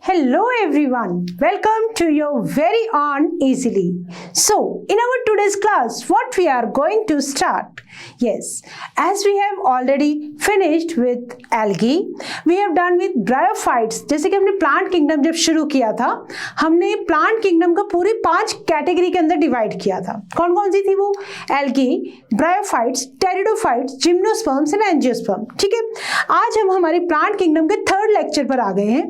Hello everyone, welcome to your very own Easily. So, in our today's class, what we are going to start? Yes, as we have already finished with algae, we have done with bryophytes. जैसे कि हमने plant kingdom जब शुरू किया था, हमने plant kingdom को पूरी 5 कैटेगरी के अंदर डिवाइड किया था. कौन कौन सी थी वो? Algae, bryophytes, pteridophytes, gymnosperms and angiosperm. ठीक है, आज हम हमारी प्लांट किंगडम के 3rd लेक्चर पर आ गए हैं.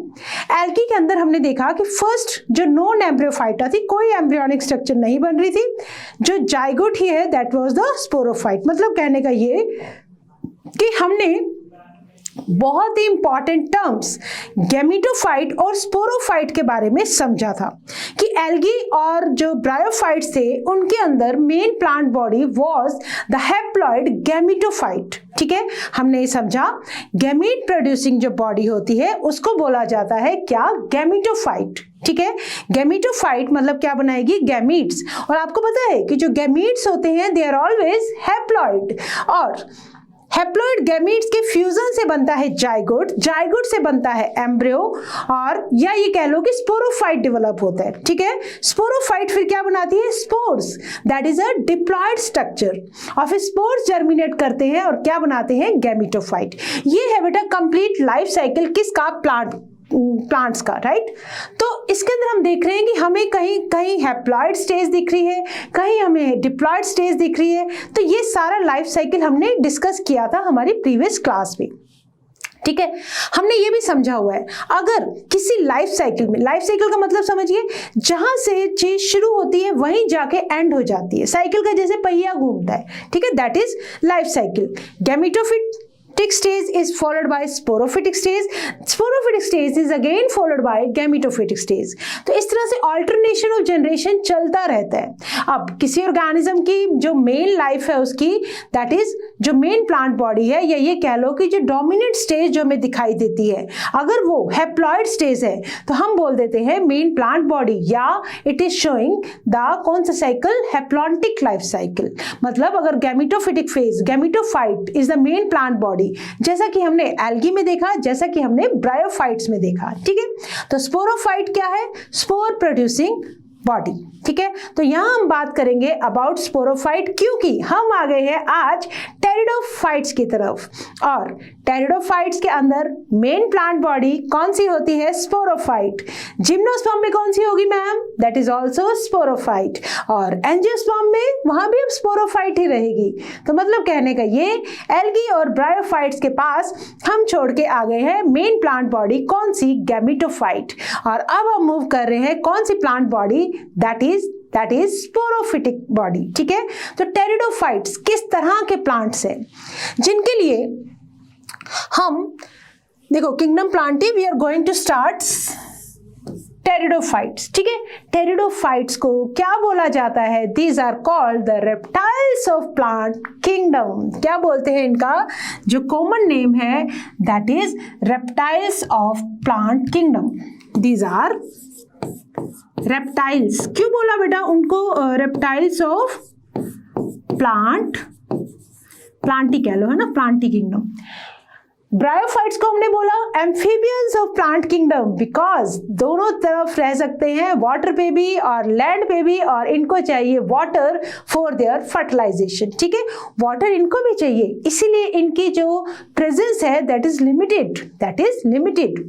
एल्गी के अंदर हमने देखा कि फर्स्ट जो नॉन एम्ब्रियोफाइटा थी, कोई एम्ब्रियोनिक स्ट्रक्चर नहीं बन रही थी. जो जाइगोट ही है दैट वाज द स्पोरोफाइट. मतलब कहने का ये कि हमने बहुत ही इंपॉर्टेंट टर्म्स गैमेटोफाइट और स्पोरोफाइट के बारे में समझा था कि एल्गी और जो ब्रायोफाइट्स थे उनके अंदर main plant body was the haploid gametophyte. ठीक है, हमने ये समझा गैमीट प्रोड्यूसिंग जो बॉडी होती है उसको बोला जाता है क्या? गैमेटोफाइट. ठीक है, गैमेटोफाइट मतलब क्या बनाएगी? गैमीट्स. और आपको पता है कि जो गैमीट्स होते हैं दे आर ऑलवेज हैप्लॉइड, और हैप्लॉइड गैमीट्स के फ्यूजन से बनता है जाइगोट, जाइगोट से बनता है एम्ब्रियो, और या ये कह लो कि स्पोरोफाइट डेवलप होता है. ठीक है, स्पोरोफाइट फिर क्या बनाती है? Spores. That is a diploid structure of spores germinate करते हैं और क्या बनाते हैं? गैमेटोफाइट. ये है बेटा कंप्लीट लाइफ साइकिल किसका? प्लांट्स का. राइट, तो इसके अंदर हम देख रहे हैं कि हमें कहीं कहीं हैप्लॉइड स्टेज दिख रही है, कहीं हमें डिप्लॉयड स्टेज दिख रही है. तो ये सारा लाइफ साइकिल हमने डिस्कस किया था हमारी प्रीवियस क्लास में. ठीक है, हमने ये भी समझा हुआ है अगर किसी लाइफ साइकिल में, लाइफ साइकिल का मतलब समझिए जहां से चीज शुरू होती है वहीं जाके एंड हो जाती है. साइकिल का जैसे पहिया घूमता है. ठीक है, that is life cycle. Gametophyte stage is followed by sporophytic stage. Sporophytic stage is again followed by gametophytic stage. तो इस तरह से alternation of generation चलता रहता है. अब किसी ऑर्गेनिज्म की जो मेन लाइफ है उसकी, दैट इज जो मेन प्लांट बॉडी है, या ये कह लो कि जो डोमिनेंट स्टेज जो हमें दिखाई देती है, अगर वो हैप्लॉइड स्टेज है तो हम बोल देते हैं मेन प्लांट बॉडी, या इट इज शोइंग द कौन सा साइकिल? Haplontic life cycle. मतलब अगर gametophytic phase, gametophyte is the main plant body, जैसा कि हमने एल्गी में देखा, जैसा कि हमने ब्रायोफाइट्स में देखा. ठीक है, तो स्पोरोफाइट क्या है? Spore producing body. ठीक है, तो यहां हम बात करेंगे अबाउट स्पोरोफाइट, क्योंकि हम आ गए हैं आज टेरिडोफाइट्स की तरफ. और टेरिडोफाइट्स के अंदर मेन प्लांट बॉडी कौन सी होती है? स्पोरोफाइट. जिम्नोस्पर्म में कौन सी होगी ma'am? That is also sporophyte. और एंजियोस्पर्म में वहां भी अब स्पोरोफाइट ही रहेगी. तो मतलब कहने का ये एल्गी और ब्रायोफाइट्स के पास हम छोड़ के आ गए हैं मेन प्लांट बॉडी कौन सी? गैमेटोफाइट. और अब हम मूव कर रहे हैं कौन सी plant body? That is sporophytic body. ठीक है, तो टेरिडोफाइट्स किस तरह के प्लांट्स हैं जिनके लिए हम देखो kingdom plantae we are going to start pteridophytes. ठीक है, टेरिडोफाइट्स को क्या बोला जाता है? These are called the reptiles of plant kingdom. क्या बोलते हैं इनका जो कॉमन नेम है? That is reptiles of plant kingdom. These are reptiles. क्यों बोला बेटा उनको रेप्टाइल्स ऑफ प्लांटी कह लो, है ना, प्लांटी किंगडम. ब्रायोफाइट्स को हमने बोला amphibians of plant kingdom, because दोनों तरफ रह सकते हैं, वाटर पे भी और लैंड पे भी, और इनको चाहिए वाटर फॉर देयर फर्टिलाइजेशन. ठीक है, वाटर इनको भी चाहिए, इसीलिए इनकी जो प्रेजेंस है दैट इज लिमिटेड.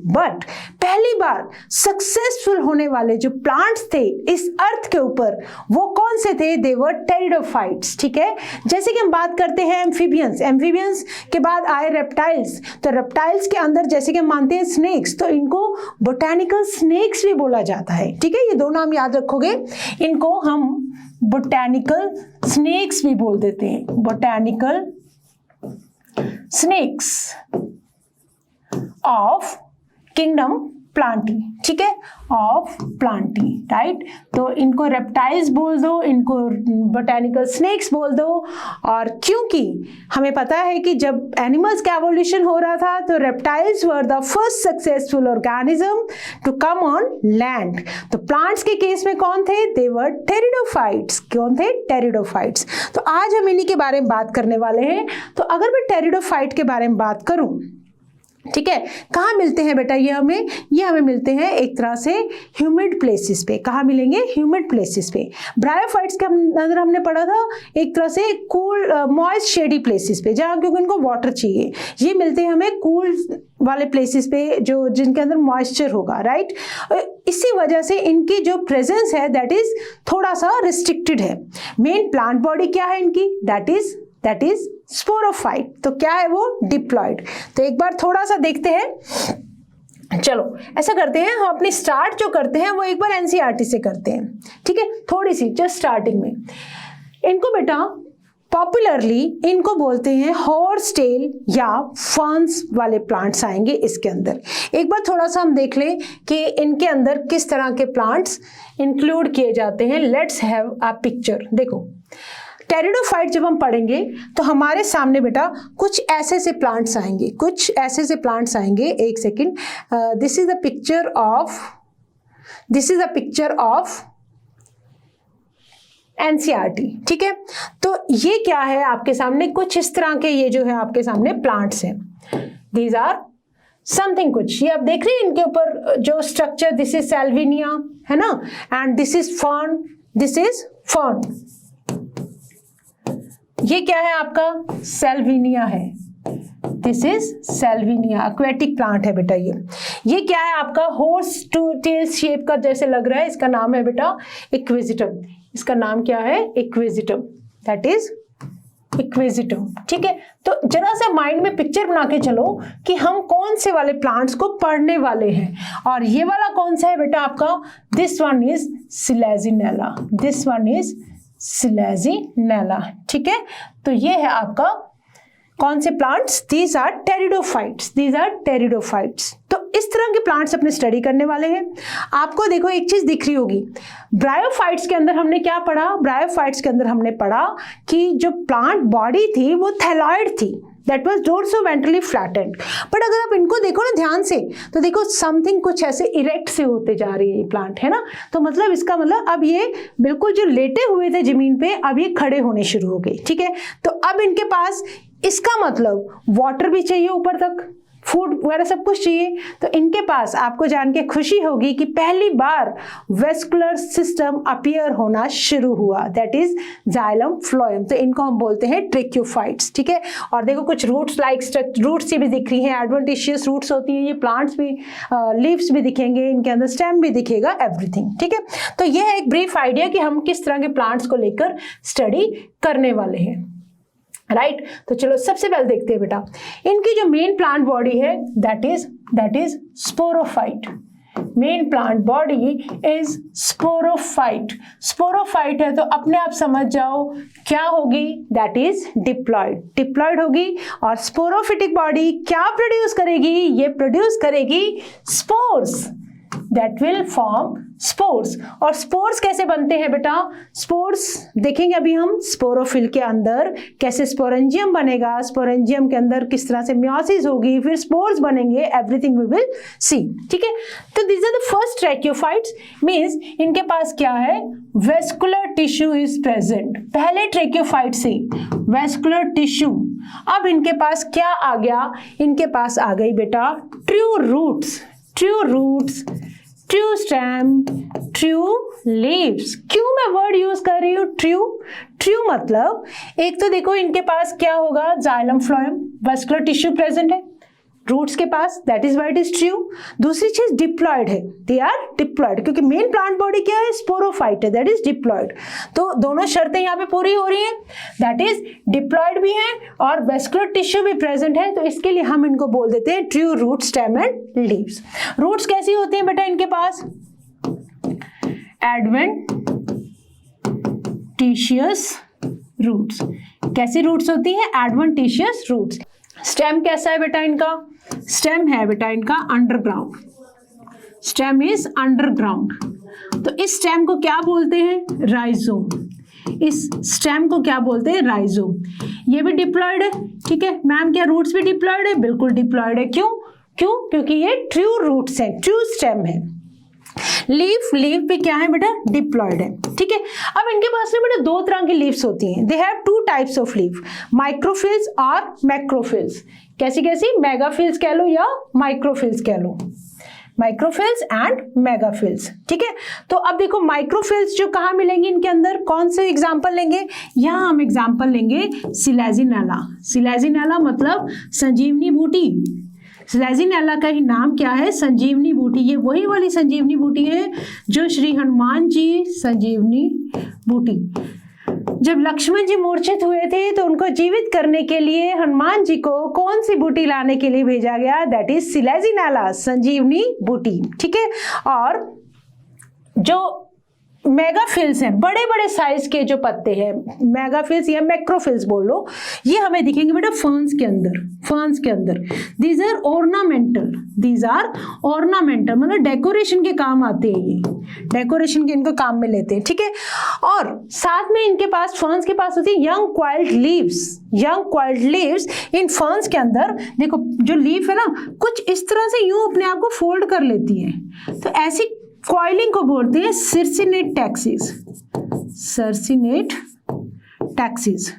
बट पहली बार सक्सेसफुल होने वाले जो प्लांट्स थे इस अर्थ के ऊपर वो कौन से थे? They were pteridophytes. ठीक है, जैसे कि हम बात करते हैं एम्फीबियंस के बाद आए रेप्टाइल्स. तो रेप्टाइल्स के अंदर जैसे कि हम मानते हैं स्नेक्स, तो इनको बोटैनिकल स्नेक्स भी बोला जाता है. ठीक है, ये दो नाम याद रखोगे, इनको हम बोटैनिकल स्नेक्स भी बोल देते हैं. Botanical snacks of kingdom Plantae. ठीक है, ऑफ प्लांटी. राइट, तो इनको रेप्टाइल्स बोल दो, इनको बोटैनिकल स्नेक्स बोल दो. और क्योंकि हमें पता है कि जब एनिमल्स का एवोल्यूशन हो रहा था तो reptiles were the first successful organism to come on land. तो प्लांट्स के केस में कौन थे? They were pteridophytes. कौन थे? टेरिडोफाइट्स. तो आज हम इन्हीं के बारे में बात करने वाले हैं. तो अगर मैं टेरिडोफाइट के बारे में बात करूं ठीक है। कहाँ मिलते हैं बेटा ये हमें मिलते हैं एक तरह से ह्यूमिड प्लेसेस पे। कहाँ मिलेंगे? ह्यूमिड प्लेसेस पे। ब्रायोफाइट्स के अंदर हमने पढ़ा था एक तरह से कूल मॉइस्ट शेडी प्लेसेस पे, जहाँ क्योंकि उनको वाटर चाहिए। ये मिलते हैं हमें कूल वाले प्लेसेस पे जो जिनके अंदर मॉइस्चर होगा, राइट। इसी वजह से इनकी जो प्रेजेंस है दैट इज थोड़ा सा रिस्ट्रिक्टेड है। मेन प्लांट बॉडी क्या है इनकी? That is sporophyte. तो क्या है वो? डिप्लॉयड। तो एक बार थोड़ा सा देखते हैं। चलो ऐसा करते हैं, हम अपनी स्टार्ट जो करते हैं वो एक बार एनसीईआरटी से करते हैं, ठीक है। थोड़ी सी जस्ट स्टार्टिंग में इनको बेटा पॉपुलरली इनको बोलते हैं हॉर्स टेल या फर्न्स वाले प्लांट्स आएंगे इसके अंदर। एक बार थोड़ा सा हम देख लें कि इनके अंदर किस तरह के प्लांट्स इंक्लूड किए जाते हैं। Let's have a picture. देखो टेरिडोफाइट जब हम पढ़ेंगे तो हमारे सामने बेटा कुछ ऐसे से प्लांट्स आएंगे, एक second. This is the picture of NCERT, ठीक है। तो ये क्या है आपके सामने? कुछ इस तरह के ये जो है आपके सामने प्लांट्स हैं। दीज आर समथिंग, कुछ ये आप देख रहे हैं इनके ऊपर जो स्ट्रक्चर, दिस इज सैल्विनिया है ना, एंड दिस इज फर्न। ये क्या है आपका? सेल्विनिया है। This is Salvinia, aquatic plant है बेटा ये क्या है आपका? हॉर्स टेल शेप का जैसे लग रहा है, इसका नाम है बेटा इक्विजिटम। इसका नाम क्या है? इक्विजिटम। दैट इज इक्विजिटम, ठीक है। तो जरा सा माइंड में पिक्चर बना के चलो कि हम कौन से वाले प्लांट्स को पढ़ने वाले हैं। और ये वाला कौन सा है बेटा आपका? दिस वन इज सिलेजिनेला, ठीक है। तो ये है आपका कौन से प्लांट्स? These are pteridophytes. तो इस तरह के प्लांट्स अपने स्टडी करने वाले हैं। आपको देखो एक चीज दिख रही होगी, ब्रायोफाइट्स के अंदर हमने क्या पढ़ा? ब्रायोफाइट्स के अंदर हमने पढ़ा कि जो प्लांट बॉडी थी वो थैलॉइड थी, दैट वाज डोर्सोवेंट्रली फ्लैटेंड। बट अगर आप इनको देखो ना ध्यान से, तो देखो समथिंग कुछ ऐसे इरेक्ट से होते जा रही है ये प्लांट, है ना। तो मतलब इसका मतलब अब ये बिल्कुल जो लेटे हुए थे जमीन पे, अब ये खड़े होने शुरू हो गए, ठीक है। तो अब इनके पास, इसका मतलब वाटर भी चाहिए ऊपर तक, फूड वगैरह सब कुछ चाहिए। तो इनके पास आपको जान के खुशी होगी कि पहली बार वेस्कुलर सिस्टम अपीयर होना शुरू हुआ, दैट इज जाइलम फ्लोएम। तो इनको हम बोलते हैं ट्रेक्योफाइट्स, ठीक है। और देखो कुछ रूट्स लाइक रूट्स भी दिख रही हैं, एडवेंटिशियस रूट्स होती हैं ये। प्लांट्स भी, लीव्स भी दिखेंगे इनके अंदर, स्टेम भी दिखेगा, एवरीथिंग, ठीक है। तो ये है एक ब्रीफ आइडिया कि हम किस तरह के प्लांट्स को लेकर स्टडी करने वाले हैं, राइट। तो चलो सबसे पहले देखते हैं बेटा इनकी जो मेन प्लांट बॉडी है that is sporophyte. Main plant body is sporophyte है। तो अपने आप समझ जाओ क्या होगी? दैट इज डिप्लॉयड होगी। और स्पोरोफिटिक बॉडी क्या प्रोड्यूस करेगी? ये प्रोड्यूस करेगी spores, that will form spores. और स्पोर्स कैसे बनते हैं बेटा? स्पोर्स देखेंगे अभी हम स्पोरोफिल के अंदर कैसे स्पोरेंजियम बनेगा, स्पोरेंजियम के अंदर किस तरह से मियोसिस होगी, फिर स्पोर्स बनेंगे, एवरीथिंग वी विल सी, ठीक है। तो this are the first tracheophytes, means इनके पास क्या है? Vascular tissue is present. पहले ट्रैक्योफाइट से वेस्कुलर टिश्यू, अब इनके पास क्या आ गया? इनके पास आ गई बेटा true roots, true stem, true leaves. क्यों मैं वर्ड यूज कर रही हूँ ट्रू मतलब एक तो देखो इनके पास क्या होगा? Xylem phloem, vascular tissue present है रूट्स के पास, that is why it is true. दूसरी चीज डिप्लॉयड है, दे आर डिप्लॉयड, क्योंकि मेन प्लांट बॉडी क्या है? स्पोरोफाइट है, दैट इज डिप्लॉयड। तो दोनों शर्तें यहाँ पे पूरी हो रही हैं, दैट इज डिप्लॉयड भी है और वेस्कुलर टिश्यू भी प्रेजेंट है। तो इसके लिए हम इनको बोल देते हैं true root, stem and leaves. Roots कैसी होती हैं बेटा इनके पास? Adventitious roots. कैसी रूट्स होती हैं? Adventitious roots. स्टेम कैसा है बेटा इनका? स्टेम है बेटा इनका अंडरग्राउंड, स्टेम इज अंडरग्राउंड। तो इस स्टेम को क्या बोलते हैं? राइजोम। इस स्टेम को क्या बोलते हैं? राइजोम। ये भी डिप्लॉयड है, ठीक है मैम। क्या रूट्स भी डिप्लॉयड है? बिल्कुल डिप्लॉयड है। क्यों? क्योंकि ये ट्रू रूट्स हैं, ट्रू स्टेम है। लीफ पे क्या है बेटा, डिप्लॉयड है, ठीक है। अब इनके पास में बेटा दो तरह की लीव्स होती हैं, they have two types of leaf, microphylls और मैक्रोफिल्स। कैसी कैसी, मेगाफिल्स कह लो या माइक्रोफिल्स कह लो, माइक्रोफिल्स एंड मेगाफिल्स, ठीक है। तो अब देखो माइक्रोफिल्स जो कहाँ मिलेंगे इनके अंदर, कौन से एग्जाम्पल लेंगे, यहाँ हम एग्जाम्पल लेंगे सिलेजिनेला। सिलेजिनेला मतलब संजीवनी बूटी, सिलेजिनेला का ही नाम क्या है, संजीवनी बूटी। ये वही वाली संजीवनी बूटी है जो श्री हनुमान जी, संजीवनी बूटी, जब लक्ष्मण जी मूर्छित हुए थे तो उनको जीवित करने के लिए हनुमान जी को कौन सी बूटी लाने के लिए भेजा गया, दैट इज सिलेजिनेला, संजीवनी बूटी, ठीक है। और जो मेगाफिल्स हैं, बड़े बड़े साइज के जो पत्ते हैं, मेगाफिल्स या मैक्रोफिल्स बोल लो, ये हमें दिखेंगे बेटा फर्न्स के अंदर, फर्न्स के अंदर। These are ornamental, these are ornamental मतलब डेकोरेशन के काम आते हैं, ये डेकोरेशन के इनको काम में लेते हैं, ठीक है। और साथ में इनके पास, फर्न्स के पास होती है young coiled leaves, young coiled leaves इन फर्न्स के अंदर। देखो जो लीफ है ना, कुछ इस तरह से यूं अपने आप को फोल्ड कर लेती है, तो ऐसी कॉइलिंग को बोलते हैं सर्सिनेट टैक्सिस, सर्सिनेट टैक्सिस,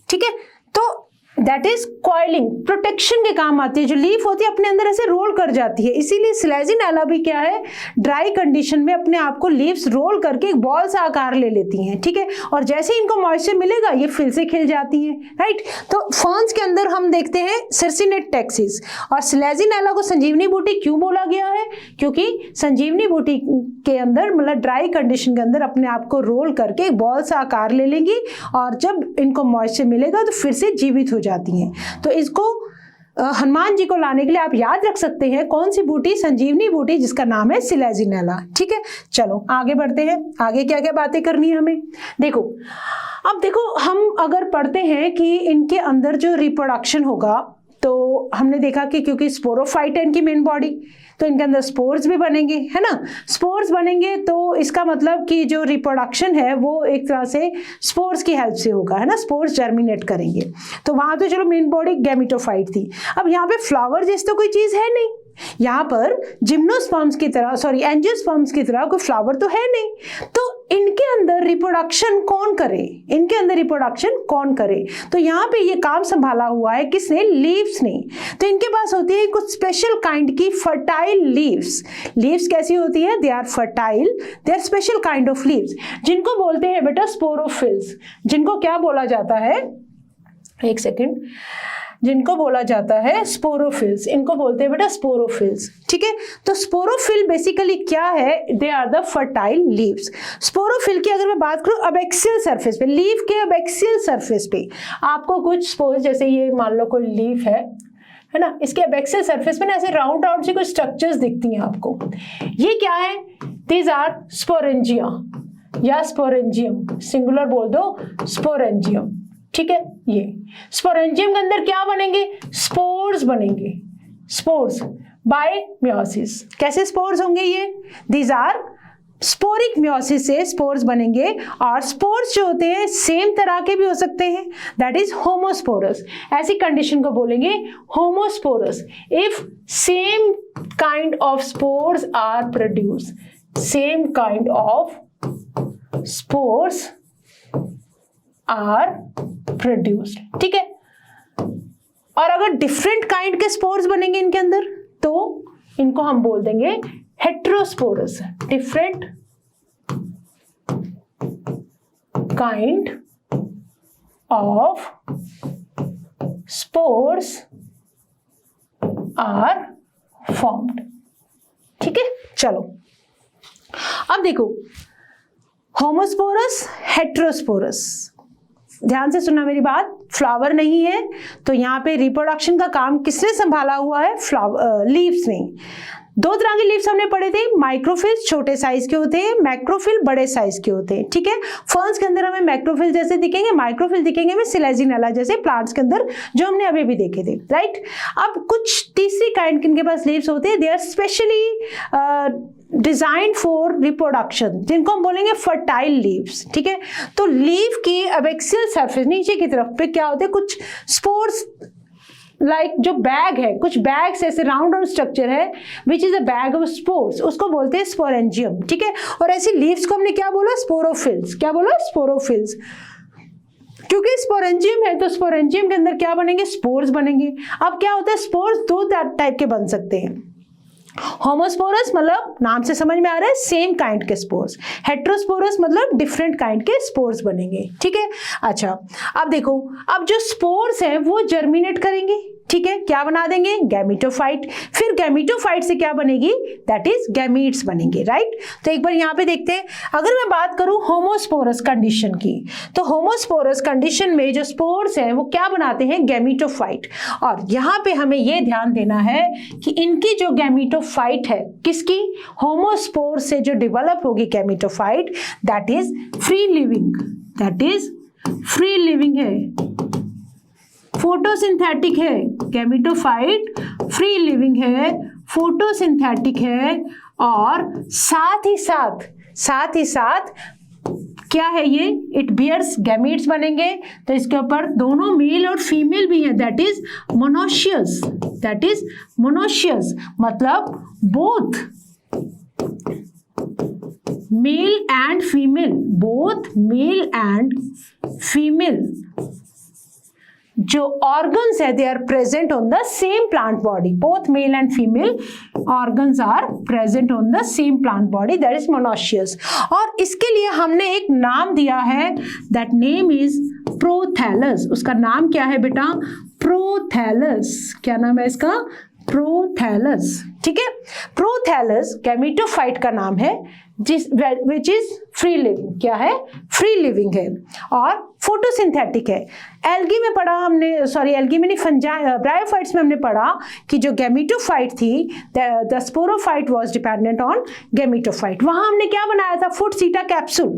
ठीक है। तो दैट इज कॉइलिंग, प्रोटेक्शन के काम आती है। जो लीफ होती है अपने अंदर ऐसे रोल कर जाती है, इसीलिए सिलेजिनेला भी क्या है, ड्राई कंडीशन में अपने आप को लीव्स रोल करके एक बॉल सा आकार ले लेती हैं, ठीक है। और जैसे ही इनको मॉइस्चर मिलेगा ये फिर से खिल जाती हैं, राइट। तो फर्न्स के अंदर हम देखते हैं सर्सिनेट टैक्सिस। और सिलेजिनेला को संजीवनी बूटी क्यों बोला गया है, क्योंकि संजीवनी बूटी के अंदर मतलब ड्राई कंडीशन के अंदर अपने आप को रोल करके एक बॉल सा आकार ले लेंगी, और जब इनको मॉइस्चर मिलेगा तो फिर से जीवित हो जाती हैं। तो इसको हनुमान जी को लाने के लिए आप याद रख सकते हैं कौन सी बूटी, संजीवनी बूटी, जिसका नाम है सिलेजिनेला, ठीक है। चलो आगे बढ़ते हैं, आगे क्या क्या बातें करनी है हमें। देखो अब देखो, हम अगर पढ़ते हैं कि इनके अंदर जो रिप्रोडक्शन होगा, तो हमने देखा कि क्योंकि स्पोरोफाइट है इनकी मेन बॉडी, तो इनके अंदर स्पोर्स भी बनेंगे, है ना। स्पोर्स बनेंगे तो इसका मतलब कि जो रिप्रोडक्शन है वो एक तरह से स्पोर्स की हेल्प से होगा, है ना, स्पोर्स जर्मिनेट करेंगे। तो वहां तो चलो मेन बॉडी गैमेटोफाइट थी। अब यहाँ पे फ्लावर जैसे तो कोई चीज है नहीं, यहाँ पर जिम्नोस्पर्म्स की तरह, सॉरी एंजियोस्पर्म्स की तरह कोई फ्लावर तो है नहीं। तो इनके अंदर रिप्रोडक्शन कौन करे, इनके अंदर रिप्रोडक्शन कौन करे, तो यहाँ पे ये काम संभाला हुआ है किसने, लीव्स ने। तो इनके पास होती है कुछ स्पेशल काइंड की फर्टाइल लीव्स। लीव्स कैसी होती है, they are fertile, they are special kind of leaves, जिनको बोलते हैं बेटा स्पोरोफिल्स। जिनको क्या बोला जाता है, एक सेकेंड, जिनको बोला जाता है स्पोरोफिल्स, इनको बोलते हैं बेटा स्पोरोफिल्स, ठीक है। तो स्पोरोफिल बेसिकली क्या है, they are the fertile leaves. Sporophyll की अगर मैं बात करूं अबैक्सियल सरफेस पे, लीफ के अबैक्सियल सरफेस पे आपको कुछ स्पोर, जैसे ये मान लो कोई लीफ है ना, इसके अबैक्सियल सरफेस पे ना ऐसे राउंड राउंड से कुछ स्ट्रक्चर्स दिखती हैं आपको। ये क्या है, दीज आर स्पोरेंजिया या स्पोरेंजियम, सिंगुलर बोल दो स्पोरेंजियम, ठीक है। ये स्पोरेंजियम के अंदर क्या बनेंगे, स्पोर्स बनेंगे, स्पोर्स बाय मियोसिस। कैसे स्पोर्स होंगे ये, दीज आर स्पोरिक मियोसिस से स्पोर्स बनेंगे। और स्पोर्स जो होते हैं सेम तरह के भी हो सकते हैं, दैट इज होमोस्पोरस। ऐसी कंडीशन को बोलेंगे homosporous if same kind of spores are produce, same kind of spores are produced, ठीक है। और अगर डिफरेंट काइंड के स्पोर्स बनेंगे इनके अंदर तो इनको हम बोल देंगे heterosporous, different kind of spores are formed, ठीक है। चलो अब देखो, होमोस्पोरस, हेट्रोस्पोरस, ध्यान से सुनना मेरी बात, फ्लावर नहीं है तो यहाँ पे रिप्रोडक्शन का काम किसने संभाला हुआ है, लीव्स ने। दो तरह के लीव्स हमने पढ़े थे, माइक्रोफिल्स छोटे साइज के होते हैं, मैक्रोफिल बड़े साइज के होते हैं, ठीक है। फर्न्स के अंदर हमें मैक्रोफिल जैसे दिखेंगे, माइक्रोफिल दिखेंगे हमें सिलेजिनेला जैसे प्लांट्स के अंदर जो हमने अभी भी देखे थे, राइट। अब कुछ तीसरी काइंड के इनके पास लीव्स होते हैं, they are specially design for reproduction, जिनको हम बोलेंगे फर्टाइल लीव्स, ठीक है। तो लीव की अबैक्सियल सरफेस नीचे की तरफ पे क्या होते हैं, कुछ स्पोर्स लाइक जो बैग है, कुछ बैग्स ऐसे राउंड राउंड स्ट्रक्चर है which is a bag of spores, उसको बोलते हैं स्पोरेंजियम, ठीक है। और ऐसी लीव्स को हमने क्या बोला, स्पोरोफिल्स। क्या बोला, स्पोरोफिल्स। क्योंकि स्पोरेंजियम है तो स्पोरेंजियम के अंदर क्या बनेंगे, स्पोर्स बनेंगे। अब क्या होता है, स्पोर्स दो टाइप के बन सकते हैं। होमोस्पोरस मतलब नाम से समझ में आ रहा है सेम काइंड के स्पोर्स, हेट्रोस्पोरस मतलब डिफरेंट काइंड के स्पोर्स बनेंगे, ठीक है। अच्छा अब देखो, अब जो स्पोर्स हैं वो जर्मिनेट करेंगे, ठीक है, क्या बना देंगे, गैमीटोफाइट। फिर गैमीटोफाइट से क्या बनेगी, दैट इज गैमीट्स बनेंगे, राइट। तो एक बार यहाँ पे देखते हैं, अगर मैं बात करूं होमोस्पोरस कंडीशन की, तो होमोस्पोरस कंडीशन में जो स्पोर्स हैं वो क्या बनाते हैं, गैमीटोफाइट। और यहाँ पे हमें ये ध्यान देना है कि इनकी जो गैमीटोफाइट है, किसकी, होमोस्पोर से जो डेवलप होगी gametophyte, that is free living, that is free living है, फोटोसिंथेटिक है। गैमीटोफाइट फ्री लिविंग है, फोटोसिंथेटिक है, और साथ ही साथ क्या है ये, इट बियर्स गैमीट्स बनेंगे। तो इसके ऊपर दोनों मेल और फीमेल भी है, that is monoecious, that is monoecious मतलब both male and female, both male and female जो ऑर्गन्स है, they are present on the same plant body, both male and female organs are present on the same plant body, that is monoecious. और इसके लिए हमने एक नाम दिया है, दैट नेम इज प्रोथैलस। उसका नाम क्या है बेटा, प्रोथैलस। क्या नाम है इसका, प्रोथैलस, ठीक है। प्रोथैलस गैमीटोफाइट का नाम है, विच इज फ्री लिविंग, क्या है, फ्री लिविंग है और फोटोसिंथेटिक है। एल्गी में पढ़ा हमने, सॉरी एल्गी में नहीं, ब्रायोफाइट्स में हमने पढ़ा कि जो गैमीटोफाइट थी, the sporophyte was dependent on gametophyte. वहां हमने क्या बनाया था, फुट सीटा कैप्सूल।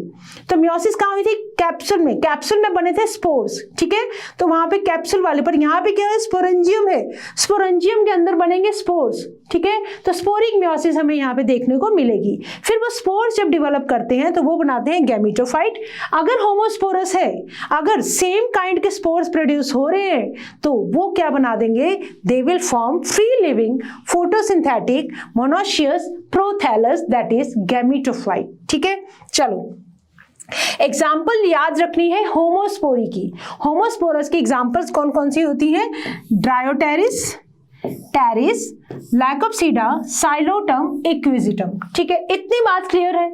तो मियोसिस कहाँ हुई थी, कैप्सूल में बने थे स्पोर्स, ठीक है। तो वहां पे कैप्सूल वाले पर, यहाँ पे क्या है, स्पोरेंजियम है, स्पोरेंजियम के अंदर बनेंगे स्पोर्स, ठीक है। तो स्पोरिक मियोसिस हमें यहाँ पे देखने को मिलेगी। फिर वो स्पोर्स जब डेवलप करते हैं तो वो बनाते हैं गैमीटोफाइट। अगर होमोस्पोरस है, अगर सेम काइंड के स्पोर्स प्रोड्यूस हो रहे हैं, तो वो क्या बना देंगे, they will form free living photosynthetic monoecious prothallus, that is gametophyte, ठीक है। चलो एग्जाम्पल याद रखनी है होमोस्पोरी की। होमोस्पोरस की एग्जाम्पल्स कौन कौन सी होती हैं, ड्रायोटेरिस, टेरिस, लैकोप्सिडा, साइलोटम, इक्विजिटम, ठीक है। इतनी बात क्लियर है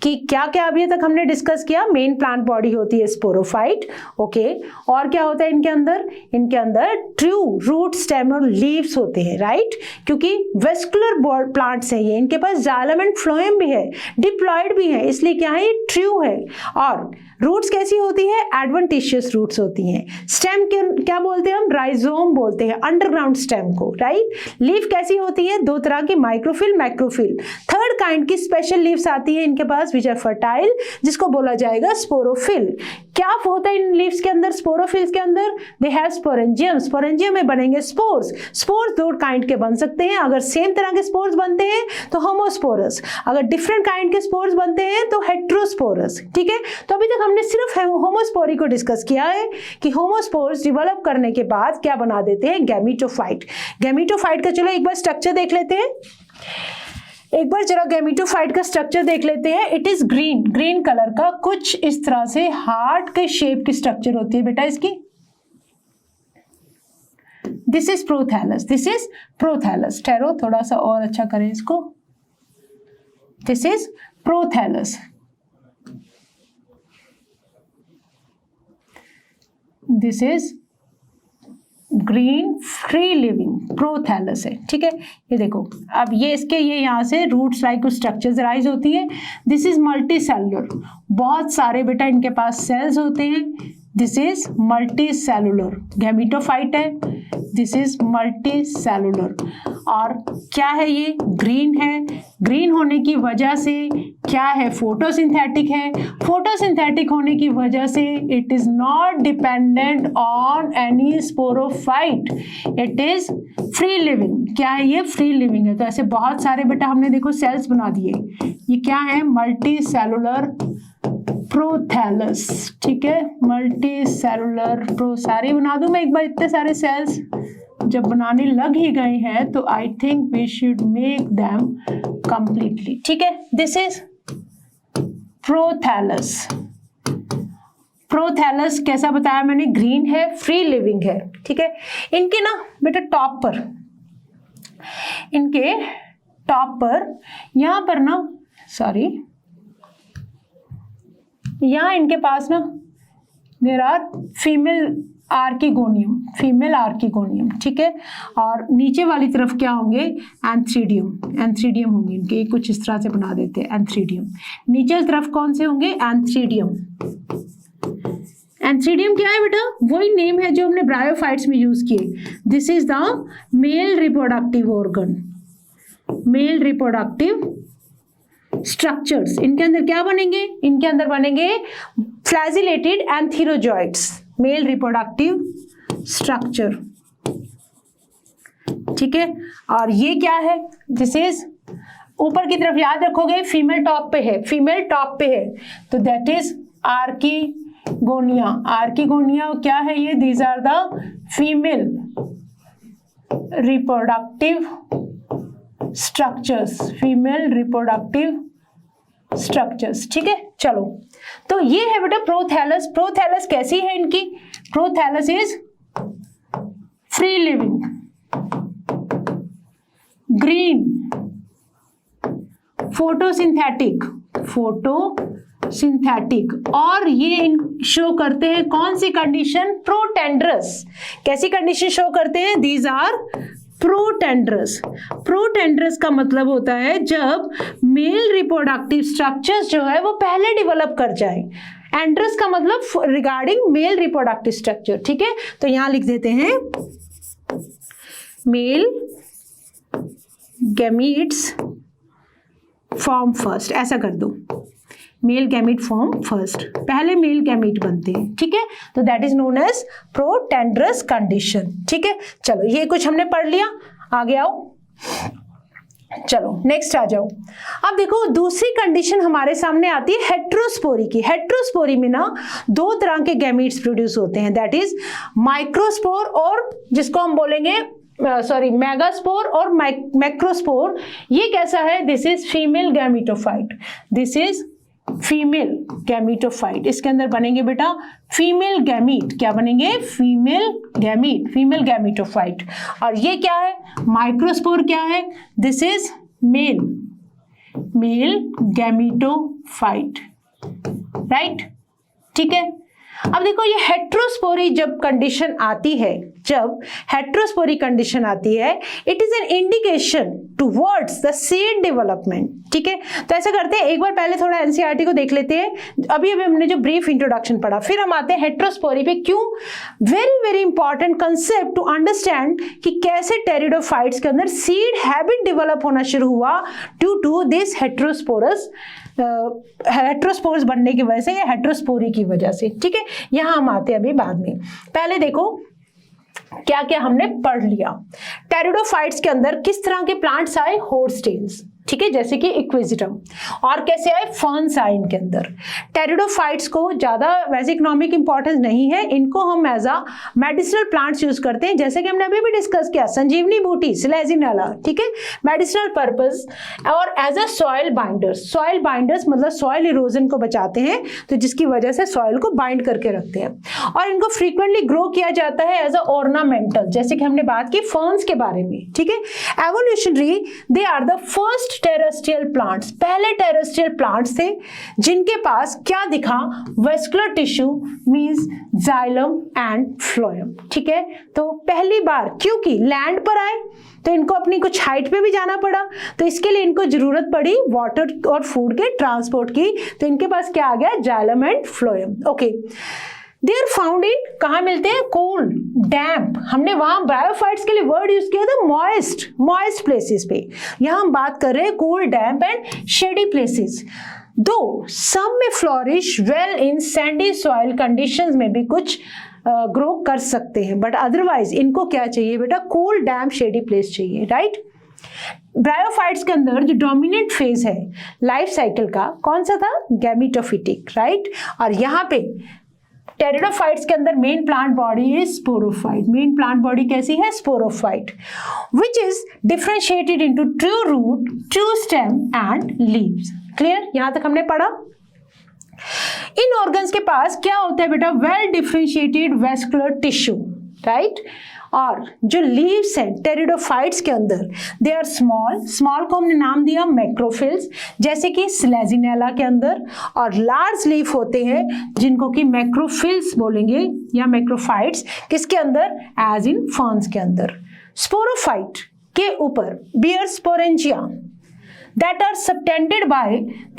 कि क्या क्या अभी तक हमने डिस्कस किया। मेन प्लांट बॉडी होती है स्पोरोफाइट, ओके। और क्या होता है इनके अंदर, इनके अंदर ट्रू रूट, स्टेम और लीव्स होते हैं, राइट। क्योंकि वेस्कुलर प्लांट्स हैं ये, इनके पास जाइलम एंड फ्लोएम भी है, डिप्लॉयड भी है, इसलिए क्या है, ये ट्रू है। और रूट्स कैसी होती है, एडवेंटिशियस रूट्स होती हैं। स्टेम क्या बोलते हैं हम, राइजोम बोलते हैं अंडरग्राउंड स्टेम को, राइट। लीफ कैसी होती है, दो तरह की, माइक्रोफिल, मैक्रोफिल। थर्ड काइंड की स्पेशल लीव्स आती है इनके पास, विच आर फर्टाइल, जिसको बोला जाएगा स्पोरोफिल। क्या होता है इन लीव्स के अंदर, स्पोरोफिल्स के अंदर, दे हैव स्पोरेंजियम, स्पोरेंजियम में बनेंगे स्पोर्स। स्पोर्स दो काइंड के बन सकते हैं, अगर सेम तरह के स्पोर्स बनते हैं तो होमोस्पोरस, अगर डिफरेंट काइंड के स्पोर्स बनते हैं तो हेट्रोस्पोरस, ठीक है। तो अभी तक हमने सिर्फ होमोस्पोरी को डिस्कस किया है कि होमोस्पोर्स डेवलप करने के बाद क्या बना देते हैं, गैमीटोफाइट। गैमीटोफाइट का चलो एक बार स्ट्रक्चर देख लेते हैं, एक बार जरा गैमीटोफाइट का स्ट्रक्चर देख लेते हैं। इट इज ग्रीन कलर का, कुछ इस तरह से हार्ट के शेप की स्ट्रक्चर होती है बेटा इसकी। This is prothallus, this is prothallus. ठहरो थोड़ा सा और अच्छा करें इसको, this is prothallus, this is green free living prothallus है, ठीक है। ये देखो, अब ये इसके ये यहाँ से रूट्स लाइक स्ट्रक्चर्स राइज होती है। दिस इज मल्टी सेलुलर, बहुत सारे बेटा इनके पास सेल्स होते हैं। This is multi cellular, gametophyte है, दिस इज मल्टी सेलुलर। और क्या है ये, ग्रीन है। ग्रीन होने की वजह से क्या है, फोटोसिंथेटिक है। फोटोसिंथेटिक होने की वजह से it is not dependent on any sporophyte, it is free living. क्या है ये, फ्री लिविंग है। तो ऐसे बहुत सारे बेटा हमने देखो सेल्स बना दिए। ये क्या है, मल्टी सेलुलर प्रोथैलस, ठीक है। मल्टी सेलुलर सारे बना दूं मैं एक बार, इतने सारे सेल्स, जब बनाने लग ही गए हैं तो I think we should make them completely. ठीक है, दिस इज प्रोथैलस। प्रोथैलस कैसा बताया मैंने, ग्रीन है, फ्री लिविंग है। ठीक है, इनके ना बेटा टॉप पर, इनके टॉप पर यहां पर ना, सॉरी, यहां इनके पास ना there are female archegonium, female archegonium. ठीक है, और नीचे वाली तरफ क्या होंगे, एंथ्रीडियम, एंथ्रीडियम होंगे इनके, कुछ इस तरह से बना देते हैं एंथ्रीडियम। नीचे की तरफ कौन से होंगे, एंथ्रीडियम। एंथ्रीडियम क्या है बेटा, वही नेम है जो हमने ब्रायोफाइट्स में यूज किए। This is the male reproductive organ, male reproductive structures. इनके अंदर क्या बनेंगे, इनके अंदर बनेंगे फ्लैजिलेटेड एंथीरोजॉइड्स, मेल रिप्रोडक्टिव स्ट्रक्चर। ठीक है, और ये क्या है, दिस इज ऊपर की तरफ याद रखोगे फीमेल टॉप पे है, फीमेल टॉप पे है, तो दैट इज आर्किगोनिया। आर्किगोनिया क्या है ये, these are the female reproductive structures, female reproductive structures. ठीक है, चलो, तो ये है बेटा प्रोथैलस। प्रोथैलस कैसी है इनकी, prothallus is free living, green, photosynthetic, photosynthetic, और ये शो करते हैं कौन सी कंडीशन, प्रोटेंडरस। कैसी कंडीशन शो करते हैं, दीज आर प्रोटेंडरस। प्रोटेंडरस का मतलब होता है जब मेल रिप्रोडक्टिव स्ट्रक्चर्स जो है वो पहले डेवलप कर जाए। एंड्रस का मतलब रिगार्डिंग मेल रिप्रोडक्टिव स्ट्रक्चर। ठीक है, तो यहां लिख देते हैं मेल गैमीट्स फॉर्म फर्स्ट, ऐसा कर दो, मेल गैमीट फॉर्म फर्स्ट, पहले मेल गैमीट बनते हैं। ठीक है, तो that is known as protandrous condition. ठीक है, चलो ये कुछ हमने पढ़ लिया, आगे आओ, चलो नेक्स्ट आ जाओ। अब देखो दूसरी कंडीशन हमारे सामने आती है हेट्रोस्पोरी की। हेट्रोस्पोरी में ना दो तरह के गैमीट्स प्रोड्यूस होते हैं, दैट इज माइक्रोस्पोर और जिसको हम बोलेंगे मेगास्पोर और मैक्रोस्पोर। ये कैसा है, this is female gametophyte, this is female gametophyte. इसके अंदर बनेंगे बेटा फीमेल गैमीट, क्या बनेंगे, फीमेल गैमीट, फीमेल गैमीटोफाइट। और ये क्या है, माइक्रोस्पोर क्या है, this is male, male gametophyte, right. ठीक है, अब देखो ये हेट्रोस्पोरी जब कंडीशन आती है, जब हेट्रोस्पोरी कंडीशन आती है, it is an indication towards the seed development. ठीक है, तो ऐसा करते हैं, एक बार पहले थोड़ा एनसीईआरटी को देख लेते हैं। अभी हमने जो ब्रीफ इंट्रोडक्शन पढ़ा, फिर हम आते हैं हेट्रोस्पोरी पे। क्यों, very very important concept to understand कि कैसे टेरिडोफाइट्स के अंदर सीड हैबिट डेवलप होना शुरू हुआ due to this heterosporous, heterospores बनने की वजह से या हेट्रोस्पोरी की वजह से। ठीक है, यहां हम आते हैं अभी बाद में। पहले देखो क्या क्या हमने पढ़ लिया। टेरिडोफाइट्स के अंदर किस तरह के प्लांट्स आए, होर्स्टेन्स, ठीक है, जैसे कि इक्विजिटम, और कैसे आए, फर्न्स आए इनके अंदर। टेरिडोफाइट्स को ज्यादा वैसे इकोनॉमिक इंपॉर्टेंस नहीं है, इनको हम as a medicinal plants use करते हैं, जैसे कि हमने अभी भी डिस्कस किया, संजीवनी बूटी, सिलेजिनला, ठीक है, मेडिसिनल पर्पस, और as a soil binders. Soil binders मतलब सॉइल इरोजन को बचाते हैं, तो जिसकी वजह से सॉइल को बाइंड करके रखते हैं। और इनको फ्रीक्वेंटली ग्रो किया जाता है एज अ ऑर्नामेंटल, जैसे कि हमने बात की फर्न्स के बारे में। ठीक है, evolutionary they are the first terrestrial plants, पहले टेरेस्ट्रियल प्लांट्स थे जिनके पास क्या दिखा, vascular tissue means xylem and phloem. ठीक है, तो पहली बार क्योंकि लैंड पर आए तो इनको अपनी कुछ हाइट पे भी जाना पड़ा, तो इसके लिए इनको जरूरत पड़ी वाटर और फूड के ट्रांसपोर्ट की, तो इनके पास क्या आ गया, xylem and phloem. Okay, they are found in, कहाँ मिलते हैं, कूल, डैम्प, हमने वहां ब्रायोफाइट्स के लिए वर्ड यूज किया था मॉइस्ट, मॉइस्ट प्लेसेस पे, यहां हम बात कर रहे हैं cool, damp and shady places. दो सम में flourish well in Sandy soil conditions में भी कुछ ग्रो कर सकते हैं, बट अदरवाइज इनको क्या चाहिए बेटा, कूल, डैम्प, शेडी प्लेस चाहिए, राइट। ब्रायोफाइट्स के अंदर जो डोमिनेंट फेज है लाइफ साइकिल का, कौन सा था, गैमीटोफिटिक, राइट। और यहाँ पे टेरिडोफाइट्स के अंदर main plant body is sporophyte. Main plant body कैसी है? Sporophyte, which is differentiated into true root, true stem and leaves. Clear? यहां तक हमने पढ़ा। इन ऑर्गन्स के पास क्या होता है बेटा? Well differentiated vascular tissue, right. और जो लीव्स हैं टेरिडोफाइट्स के अंदर, दे आर स्मॉल, स्मॉल को हमने नाम दिया मैक्रोफिल्स, जैसे कि स्लेजिनेला के अंदर, और लार्ज लीफ होते हैं जिनको कि मैक्रोफिल्स बोलेंगे या मैक्रोफाइट्स, किसके अंदर? एज इन फर्न्स के अंदर। स्पोरोफाइट के ऊपर bear sporangia that are subtended by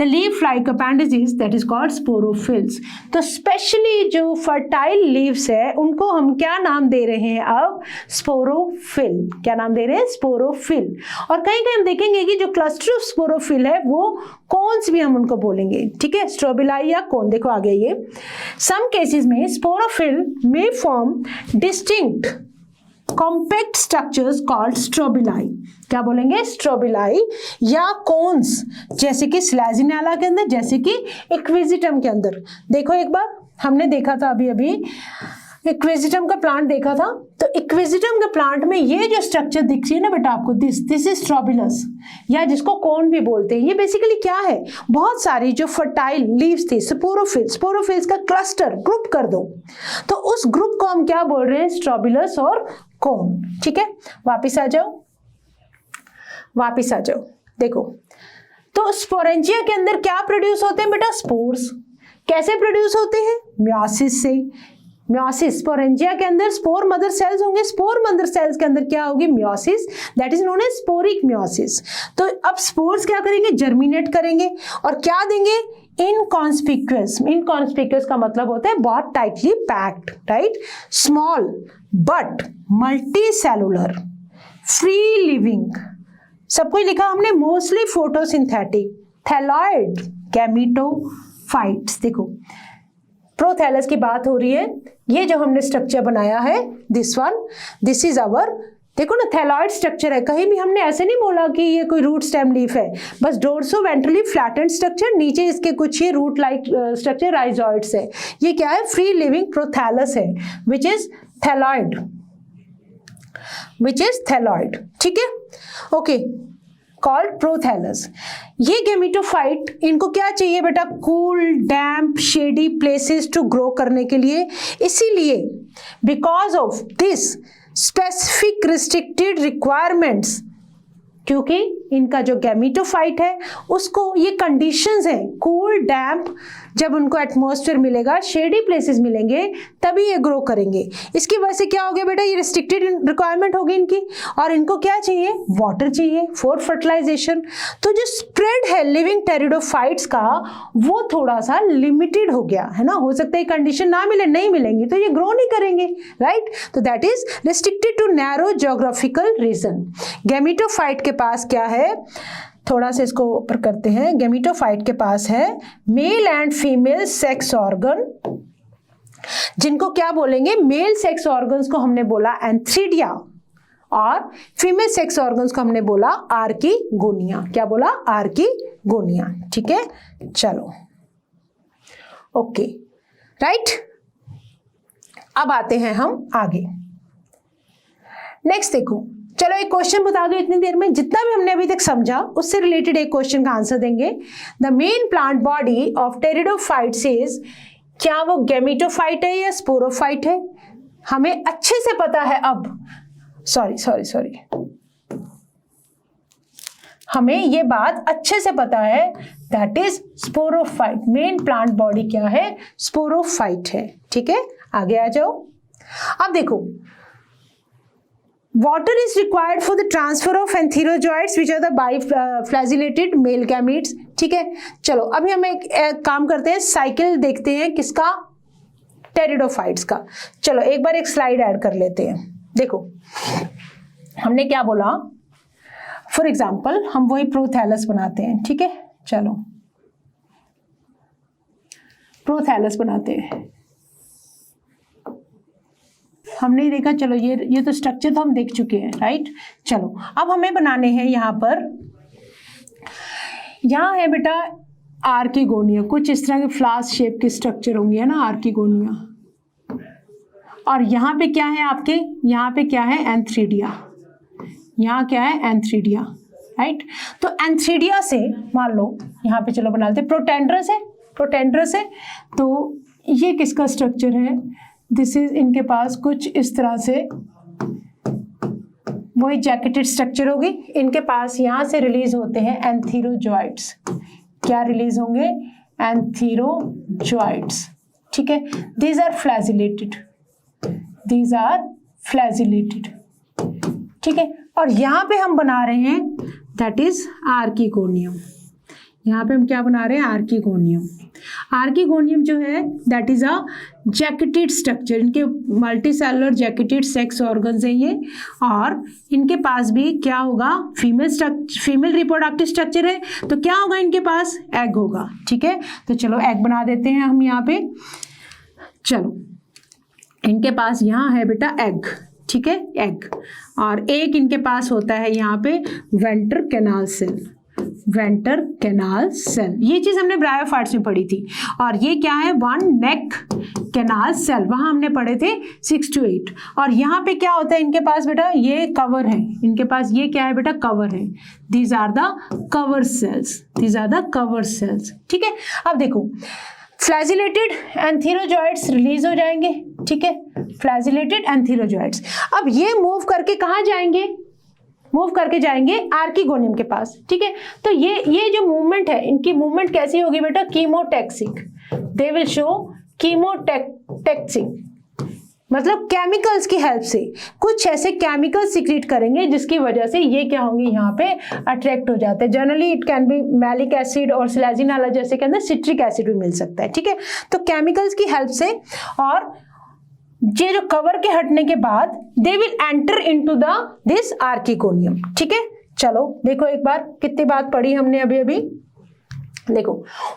the leaf-like appendages that is called sporophylls। तो स्पेशली जो फर्टाइल लीव्स है उनको हम क्या नाम दे रहे हैं अब? स्पोरोफिल। क्या नाम दे रहे हैं? स्पोरोफिल। और कहीं कहीं हम देखेंगे कि जो क्लस्टर ऑफ स्पोरोफिल है वो कोन्स भी हम उनको बोलेंगे, ठीक है, स्ट्रोबिलाई या कोन। देखो आगे ये सम केसेस में स्पोरोफिल में form distinct compact structures called strobili. क्या बोलेंगे? स्ट्रोबिलाई या कोन्स, जैसे कि स्लेजिनेला के अंदर, जैसे कि इक्विजिटम के अंदर। देखो एक बार हमने देखा था अभी इक्विजिटम का प्लांट देखा था, तो इक्विजिटम के प्लांट में ये जो स्ट्रक्चर दिख रही है ना बेटा आपको, दिस इज स्ट्रोबिलस, या जिसको कोन भी बोलते हैं। ये बेसिकली क्या है? बहुत सारी जो फर्टाइल लीव्स थी, स्पोरोफिल्स का क्लस्टर, ग्रुप कर दो, तो उस ग्रुप को हम क्या बोल रहे हैं? स्ट्रोबिलस और कोन। ठीक है, वापिस आ जाओ। देखो तो स्पोरेंजिया के अंदर क्या प्रोड्यूस होते हैं बेटा? स्पोर्स। कैसे प्रोड्यूस होते हैं? म्योसिस से। म्योसिस, स्पोरेंजिया के अंदर स्पोर मदर सेल्स होंगे, स्पोर मदर सेल्स के अंदर क्या होगी? Meiosis, that is known as sporic meiosis. तो अब स्पोर्स क्या करेंगे? जर्मिनेट करेंगे और क्या देंगे? इनकॉन्स्पिक्यूअस। इनकॉन्स्पिक्यूअस का मतलब होता है बहुत tightly packed, right. Small but multi cellular, free living, सब कुछ लिखा हमने, मोस्टली फोटोसिंथेटिक, थैलॉइड गैमेटोफाइट्स। देखो प्रोथैलस की बात हो रही है, ये जो हमने स्ट्रक्चर बनाया है, दिस इज आवर, देखो ना थैलॉइड स्ट्रक्चर है। कहीं भी हमने ऐसे नहीं बोला कि ये कोई रूट स्टेम लीफ है, बस डोर्सो वेंट्रली फ्लैटेंड स्ट्रक्चर, नीचे इसके कुछ ये रूट लाइक स्ट्रक्चर राइजॉइड्स है। ये क्या है? फ्री लिविंग प्रोथैलस है, विच इज थैलॉइड। ठीक है, ओके, कॉल्ड प्रोथैलस। ये गैमेटोफाइट, इनको क्या चाहिए बेटा? Cool, damp, shady places to grow करने के लिए। इसीलिए because of this specific restricted requirements, क्योंकि इनका जो गैमेटोफाइट है उसको ये कंडीशंस हैं, कूल, डैम्प, जब उनको एटमॉस्फेयर मिलेगा, शेडी प्लेसेस मिलेंगे, तभी ये ग्रो करेंगे। इसकी वजह से क्या हो गया बेटा? ये रिस्ट्रिक्टेड रिक्वायरमेंट होगी इनकी, और इनको क्या चाहिए? वाटर चाहिए फॉर फर्टिलाइजेशन। तो जो स्प्रेड है लिविंग टेरिडोफाइट्स का वो थोड़ा सा लिमिटेड हो गया है ना। हो सकता है कंडीशन ना मिले, नहीं मिलेंगी तो ये ग्रो नहीं करेंगे, राइट। तो that is restricted to narrow geographical region. Gametophyte के पास क्या है? थोड़ा सा इसको ऊपर करते हैं। गैमेटोफाइट के पास है mail and female sex organ, जिनको क्या बोलेंगे? मेल सेक्स ऑर्गन्स को हमने बोला एंथ्रीडिया, और फीमेल सेक्स ऑर्गन्स को हमने बोला आर्किगोनिया। क्या बोला? आर्किगोनिया। ठीक है, चलो, ओके, राइट। अब आते हैं हम आगे। नेक्स्ट देखो, चलो एक क्वेश्चन बता दो इतनी देर में, जितना भी हमने अभी तक समझा उससे रिलेटेड एक क्वेश्चन का आंसर देंगे। The main plant body of pteridophytes is, क्या वो गैमेटोफाइट है या स्पोरोफाइट है? हमें अच्छे से पता है अब, सॉरी, हमें ये बात अच्छे से पता है, that is sporophyte. Main plant body क्या है? स्पोरोफाइट है। ठीक है, आगे आ जाओ। अब देखो, water is required for the transfer of antherozoites which are the biflagellated male gametes। ठीक है, चलो अभी हम एक काम करते हैं, साइकिल देखते हैं किसका? टेरिडोफाइट्स का। चलो एक बार एक स्लाइड ऐड कर लेते हैं। देखो हमने क्या बोला, फॉर एग्जाम्पल हम वही प्रोथैलस बनाते हैं। ठीक है, चलो प्रोथैलस बनाते हैं। हमने देखा, चलो ये तो स्ट्रक्चर तो हम देख चुके हैं, राइट। चलो अब हमें बनाने हैं यहाँ पर, यहाँ है बेटा आर्किगोनिया, कुछ इस तरह के फ्लास्क शेप के स्ट्रक्चर होंगे, है ना, आर्किगोनिया। और यहाँ पे क्या है आपके, यहाँ पे क्या है एंथ्रीडिया, यहाँ क्या है एंथ्रीडिया, राइट। तो एंथ्रीडिया से मान लो यहाँ पे चलो बना लेते प्रोटेंड्रस है, प्रोटेंड्रस है, तो ये किसका स्ट्रक्चर है, दिस इज, इनके पास कुछ इस तरह से वही जैकेटेड स्ट्रक्चर होगी। इनके पास यहाँ से रिलीज होते हैं एंथीरोजॉइड्स, क्या रिलीज होंगे, एंथीरोजॉइड्स, ठीक है। These are flagellated, these are flagellated, ठीक है। और यहाँ पे हम बना रहे हैं दैट इज आर्किगोनियम, यहाँ पे हम क्या बना रहे हैं, आर्किगोनियम। आर्किगोनियम जो है that is a jacketed structure, इनके multicellular jacketed sex organs हैं ये, और इनके पास भी क्या होगा, फीमेल रिप्रोडक्टिव स्ट्रक्चर है, तो क्या होगा इनके पास, एग होगा, ठीक है। तो चलो एग बना देते हैं हम यहाँ पे, चलो इनके पास यहाँ है बेटा एग, ठीक है, एग, और एक इनके पास होता है यहाँ पे venter canal cell, venter canal cell, ये चीज हमने ब्रायोफाइट्स में पढ़ी थी। और ये क्या है, वन नेक कैनाल सेल, वहां हमने पढ़े थे 6 to 8। और यहाँ पे क्या होता है इनके पास बेटा, ये कवर है, इनके पास ये क्या है बेटा, कवर है, these are the cover cells, these are the cover cells, ठीक है। अब देखो फ्लैजिलेटेड एंथीरोजॉइड्स रिलीज हो जाएंगे, ठीक है, फ्लैजिलेटेड एंथीरोजॉइड्स। अब ये मूव करके कहाँ जाएंगे, मूव करके जाएंगे आर्किगोनियम के पास, ठीक है। तो ये जो मूवमेंट है, इनकी मूवमेंट कैसी होगी बेटा, कीमोटैक्सिक, दे विल शो कीमोटैक्सिक, मतलब केमिकल्स की हेल्प से कुछ ऐसे केमिकल सीक्रेट करेंगे जिसकी वजह से ये क्या होंगे, यहाँ पे अट्रैक्ट हो जाते हैं। Generally it can be malic acid और सिलेजिनाला जैसे के अंदर सिट्रिक एसिड भी मिल सकता है, ठीक है। तो केमिकल्स की हेल्प से, और ये जो कवर के हटने के बाद they will enter into the this archegonium, ठीक है। चलो देखो एक बार कितनी बात पढ़ी हमने अभी अभी, देखो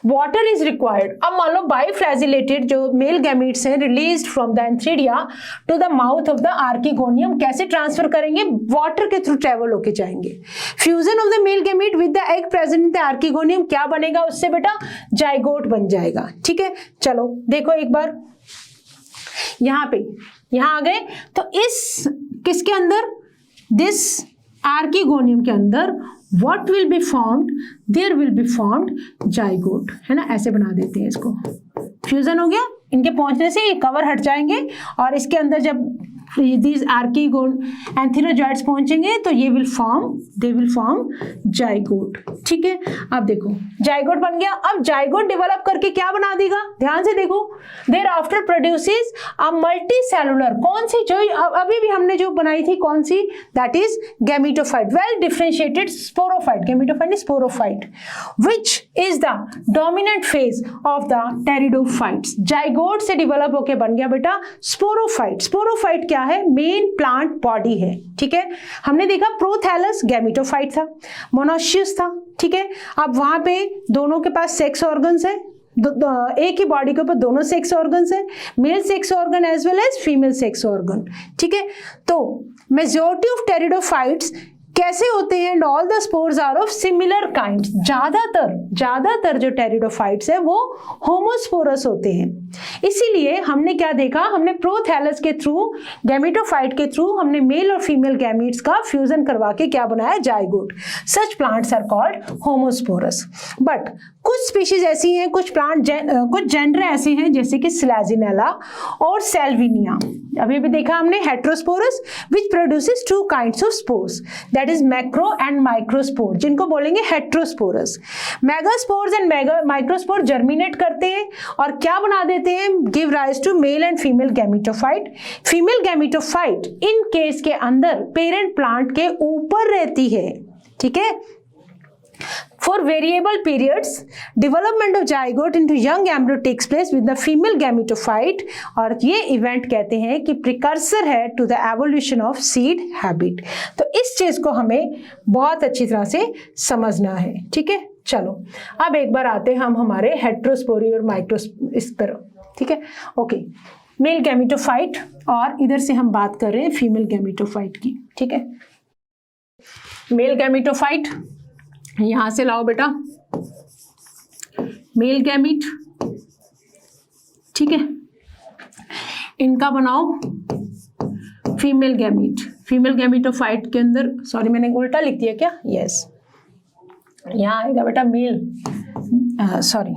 वाटर इज रिक्वायर्ड। अब मान लो बाइफ्लैजिलेटेड जो मेल गैमीट्स हैं released from the antheridia to the mouth of the archegonium, कैसे ट्रांसफर करेंगे, वाटर के थ्रू ट्रेवल होके जाएंगे। Fusion of the male gamete with the egg present in the archegonium, क्या बनेगा उससे बेटा, जाइगोट बन जाएगा, ठीक है। चलो देखो एक बार यहाँ पे, यहाँ आ गए, तो इस किसके अंदर, दिस आर्किगोनियम के अंदर what will be formed, there will be formed zygote, है ना, ऐसे बना देते हैं इसको। फ्यूजन हो गया, इनके पहुंचने से ये कवर हट जाएंगे, और इसके अंदर जब these एंथीरोजॉइड्स पहुंचेंगे तो ये दे विल फॉर्म जाइगोट, ठीक है। अब देखो जाइगोट बन गया। अब जाइगोट डेवलप करके क्या बना देगा, ध्यान से देखो, there after produces a multicellular, कौन सी, जो अभी भी हमने जो बनाई थी कौन सी, that is gametophyte, well differentiated sporophyte, gametophyte is sporophyte, which is the dominant phase of the pteridophytes. Zygote से डेवलप होके बन गया बेटा स्पोरोफाइट। स्पोरोफाइट क्या है, मेन प्लांट बॉडी है, ठीक है। हमने देखा प्रोथैलस गैमीटोफाइट था, मोनोशियस था, ठीक है। अब वहां पे दोनों के पास सेक्स ऑर्गन्स है, एक ही बॉडी के ऊपर दोनों सेक्स ऑर्गन्स है, male sex organ as well as female sex organ, ठीक है। तो मेजॉरिटी ऑफ टेरिडोफाइट्स कैसे होते हैं, and all the spores are of similar kinds. ज्यादातर जो टेरिडोफाइट्स है वो होमोस्पोरस होते हैं। इसीलिए हमने क्या देखा, हमने प्रोथैलस के थ्रू, गैमीटोफाइट के थ्रू हमने मेल और फीमेल गैमीट्स का फ्यूजन करवा के क्या बनाया, zygote. Such plants are called homosporous. But कुछ स्पीशीज ऐसी हैं, कुछ जेंडर ऐसे हैं जैसे कि सिलेजिनेला और सेल्विनिया। अभी भी देखा हमने heterosporous which produces two kinds of spores, that is macro and microspore, जिनको बोलेंगे heterosporous. Megaspores and microspore germinate करते हैं और क्या बना देते हैं, give rise to male and female gametophyte. Female gametophyte in case के अंदर पेरेंट प्लांट के ऊपर रहती है, ठीक है। For variable periods, development of zygote into young embryo takes place with the female gametophyte, और ये इवेंट कहते हैं कि प्रिकर्सर है to the evolution of seed habit। तो इस चीज को हमें बहुत अच्छी तरह से समझना है, ठीक है। चलो अब एक बार आते हैं हम हमारे हेट्रोस्पोरी और माइक्रोस्पोर इस तरह, ठीक है। ओके, मेल गैमीटोफाइट, और इधर से हम बात कर रहे हैं फीमेल गैमीटोफाइट की, ठीक है। मेल गैमीटोफाइट यहां से लाओ बेटा, मेल गैमीट, ठीक है। इनका बनाओ फीमेल गैमीट। फीमेल गैमीटोफाइट के अंदर, सॉरी मैंने उल्टा लिख दिया क्या, यस यहाँ आएगा बेटा male, sorry